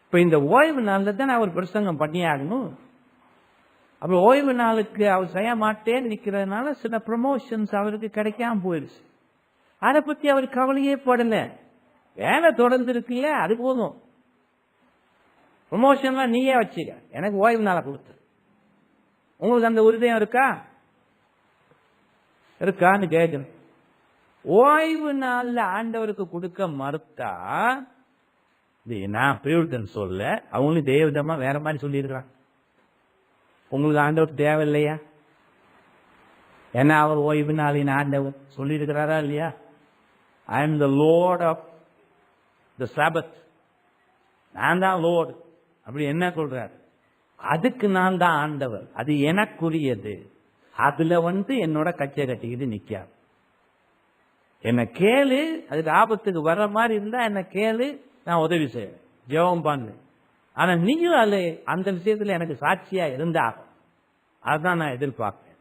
[SPEAKER 1] இப்ப இந்த ஓய்வு நாள்ல தான் அவர் பிரசங்கம் பண்ணியாகணும். அப்புறம் ஓய்வு நாளுக்கு அவர் செய்ய மாட்டேன்னு நிக்கிறதுனால சில ப்ரமோஷன்ஸ் அவருக்கு கிடைக்காம போயிடுச்சு. அதை பத்தி அவர் கவலையே படல. வேலை தொடர்ந்து இருக்குல்ல, அது போதும். ப்ரமோஷன்லாம் நீயே வச்சுக்க, எனக்கு ஓய்வு நாளை கொடுத்து. உங்களுக்கு அந்த உறுதியம் இருக்கான்னு கேட்கணும். ஓய்வு நாள்ல ஆண்டவருக்கு கொடுக்க மறுத்தா, நான் பிரிவுடன் சொல்ல, அவங்களும் தேவதமா வேற மாதிரி சொல்லியிருக்கிறாங்க. உங்களுக்கு ஆண்டவர் தேவையில்லையா? ஏன்னா அவர் ஓய்வு நாளின் ஆண்டவர் சொல்லியிருக்கிறாரா இல்லையா? I am the Lord of the Sabbath, நான் தான் லோர்டு. அப்படி என்ன சொல்றாரு? அதுக்கு நான் தான் ஆண்டவர், அது எனக்குரியது. அதுல என்னோட கச்சை கட்டிக்கிட்டு நிக்காது. என்ன கேளு, அதுக்கு ஆபத்துக்கு வர்ற மாதிரி இருந்தா என்ன கேளு, நான் உதவி செய்வேன், ஜெபம் பண்ணு. ஆனா நீயும் அது அந்த விஷயத்துல எனக்கு சாட்சியா இருந்தா அதுதான் நான் எதிர்பார்க்கிறேன்.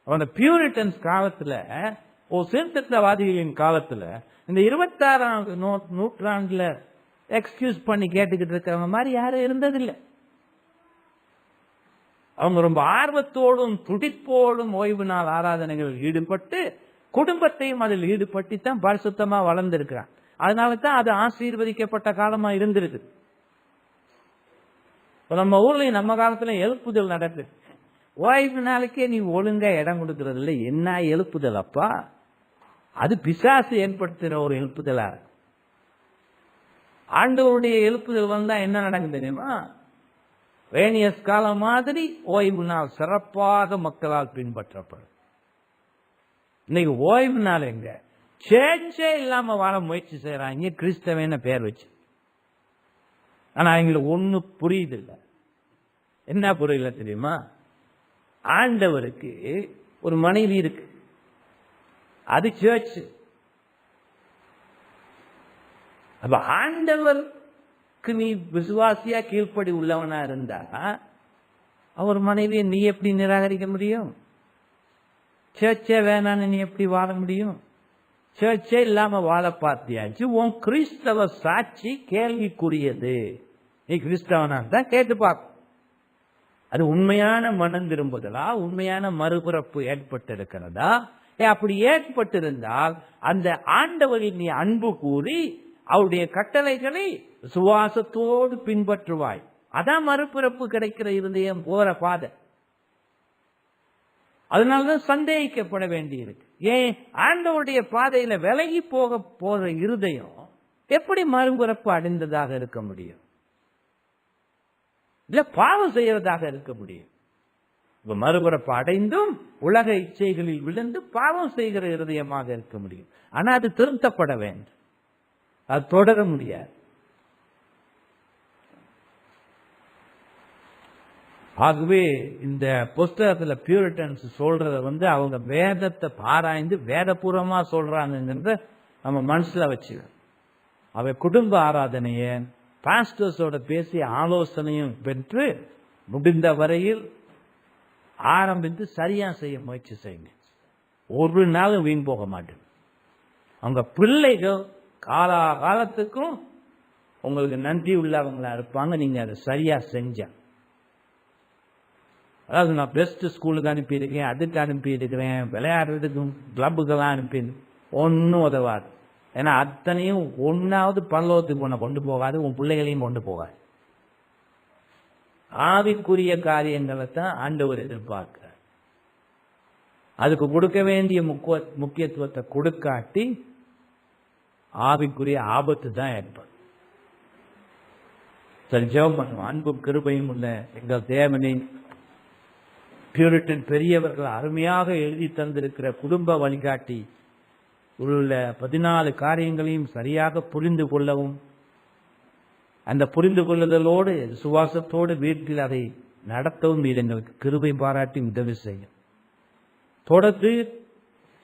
[SPEAKER 1] அந்த பியூரிட்டன்ஸ் காலத்துல, சீர்திருத்தவாதிகளின் காலத்துல, இந்த 26ஆம் நூற்றாண்டுல எக்ஸ்கியூஸ் பண்ணி கேட்டுக்கிட்டு இருக்கிறவங்க மாதிரி யாரும் இருந்ததில்லை. அவங்க ரொம்ப ஆர்வத்தோடும் துடிப்போடும் ஓய்வு நாள் ஆராதனைகளில் ஈடுபட்டு குடும்பத்தையும் அதில் ஈடுபட்டு தான் பரிசுத்தமா வளர்ந்திருக்கிறான். அதனால தான் அது ஆசீர்வதிக்கப்பட்ட காலமா இருந்திருக்கு. நம்ம ஊர்ல நம்ம காலத்துல எழுப்புதல் நடக்குது. ஓய்வு நாளைக்கே நீ ஒழுங்கா இடம் கொடுக்கறது இல்லை. என்ன எழுப்புதல் அப்பா? அது பிசாசு ஏற்படுத்துகிற ஒரு எழுப்புதலா. ஆண்டவருடைய எழுப்புதல் வந்தா என்ன நடக்குது தெரியுமா? வேணியஸ் காலம் மாதிரி ஓய்வு நாள் சிறப்பாக மக்களால் பின்பற்றப்படும். இன்னைக்கு ஓய்வு நாள் எங்க? சேர்ச்சே இல்லாம வாழ முயற்சி செய்யறாங்க, கிறிஸ்தவன பேர் வச்சு. ஆனா எங்களுக்கு ஒண்ணு புரியுது இல்லை. என்ன புரியல தெரியுமா? ஆண்டவருக்கு ஒரு மனைவி இருக்கு, அது சர்ச். அப்ப ஆண்டவருக்கு நீ விசுவாசியா கீழ்ப்படி உள்ளவனா இருந்தா அவர் மனைவியை நீ எப்படி நிராகரிக்க முடியும்? சர்ச்சே வேணான்னு நீ எப்படி வாழ முடியும்? சர்ச்சே இல்லாம வாழ பார்த்தியாச்சு. உன் கிறிஸ்தவ சாட்சி கேள்விக்குரியது. நீ கிறிஸ்தவனா தான் கேட்டு பார்க்க. அது உண்மையான மனம் திரும்புதலா, உண்மையான மறுபிறப்பு ஏற்பட்டிருக்கிறதா? அப்படி ஏற்பட்டிருந்தால் அந்த ஆண்டவரில் நீ அன்பு கூறி அவருடைய கட்டளைகளை சுவாசத்தோடு பின்பற்றுவாய். அதான் மறுபிறப்பு கிடைக்கிற இருதயம் போற பாதை. அதனாலதான் சந்தேகிக்கப்பட வேண்டி இருக்கு. ஏன் ஆண்டவருடைய பாதையில விலகி போற இருதயம் எப்படி மறுபிறப்பு அடைந்ததாக இருக்க முடியும்? இல்ல பாவம் செய்யறதாக இருக்க முடியும்? மறுபிறப்பு அடைந்தும் உலக இச்சைகளில் விழுந்து பாவம் செய்கிற இருதயமாக இருக்க முடியும். ஆனா அது திருத்தப்பட வேண்டும், அது தொடர முடியாது. ஆகவே இந்த புஸ்தகத்துல பியூரிட்டன்ஸ் சொல்றத அவங்க வேதத்தை பாராய்ந்து வேதபூர்வமா சொல்றாங்கிறத நம்ம மனசுல வச்சுக்கணும். அவை குடும்ப ஆராதனைய பாஸ்டர்ஸோட பேசி ஆலோசனையும் பெற்று முடிந்த வரையில் ஆரம்பித்து சரியா செய்ய முயற்சி செய்யுங்க. ஒரு நாளும் வீண் போக மாட்டேன். அவங்க பிள்ளைகள் காலத்துக்கும் உங்களுக்கு நன்றி உள்ளவங்களா இருப்பாங்க, நீங்க அதை சரியா செஞ்ச. அதாவது நான் பெஸ்ட் ஸ்கூலுக்கு அனுப்பியிருக்கேன், அதுக்கு அனுப்பியிருக்கிறேன், விளையாடுறதுக்கும் கிளப்புக்கெல்லாம் அனுப்பி ஒன்றும் உதவாது. ஏன்னா அத்தனையும் ஒன்னாவது பரலோகத்துக்கு உன்னை கொண்டு போகாது, உன் பிள்ளைகளையும் கொண்டு போகாது. ஆவிக்குரிய காரியங்களை தான் ஆண்டவர் எதிர்பார்க்க. அதுக்கு கொடுக்க வேண்டிய முக்கியத்துவத்தை கொடுக்காட்டி ஆவிக்குரிய ஆபத்து தான் ஏற்படும். சரி, ஜெபம் பண்ணுவோம். அன்பும் கிருபையும் உள்ள எங்கள் தேவனை, பியூரிட்டன் பெரியவர்கள் அருமையாக எழுதி தந்திருக்கிற குடும்ப வழிகாட்டி உள்ள 14 காரியங்களையும் சரியாக புரிந்து கொள்ளவும், அந்த புரிந்து கொள்ளுதலோடு சுவாசத்தோடு வீட்டில் அதை நடத்தவும் எங்களுக்கு கிருபை பாராட்டி உதவி செய்யும். தொடர்ந்து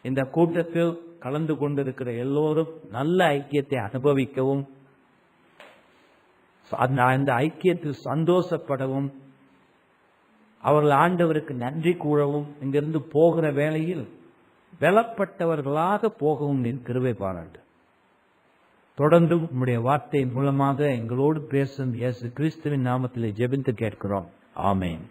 [SPEAKER 1] இந்த கூட்டத்தில் கலந்து கொண்டிருக்கிற எல்லோரும் நல்ல ஐக்கியத்தை அனுபவிக்கவும், அந்த ஐக்கியத்தில் சந்தோஷப்படவும், அவர்கள் ஆண்டவருக்கு நன்றி கூறவும், இங்கிருந்து போகிற வேளையில் பலப்பட்டவர்களாக போகவும் நீ கிருபை பாராட்டு. தொடர்ந்து உம்முடைய வார்த்தை மூலமாக எங்களோடு பேசும் இயேசு கிறிஸ்துவின் நாமத்திலே ஜெபித்து கேட்கிறோம். ஆமென்.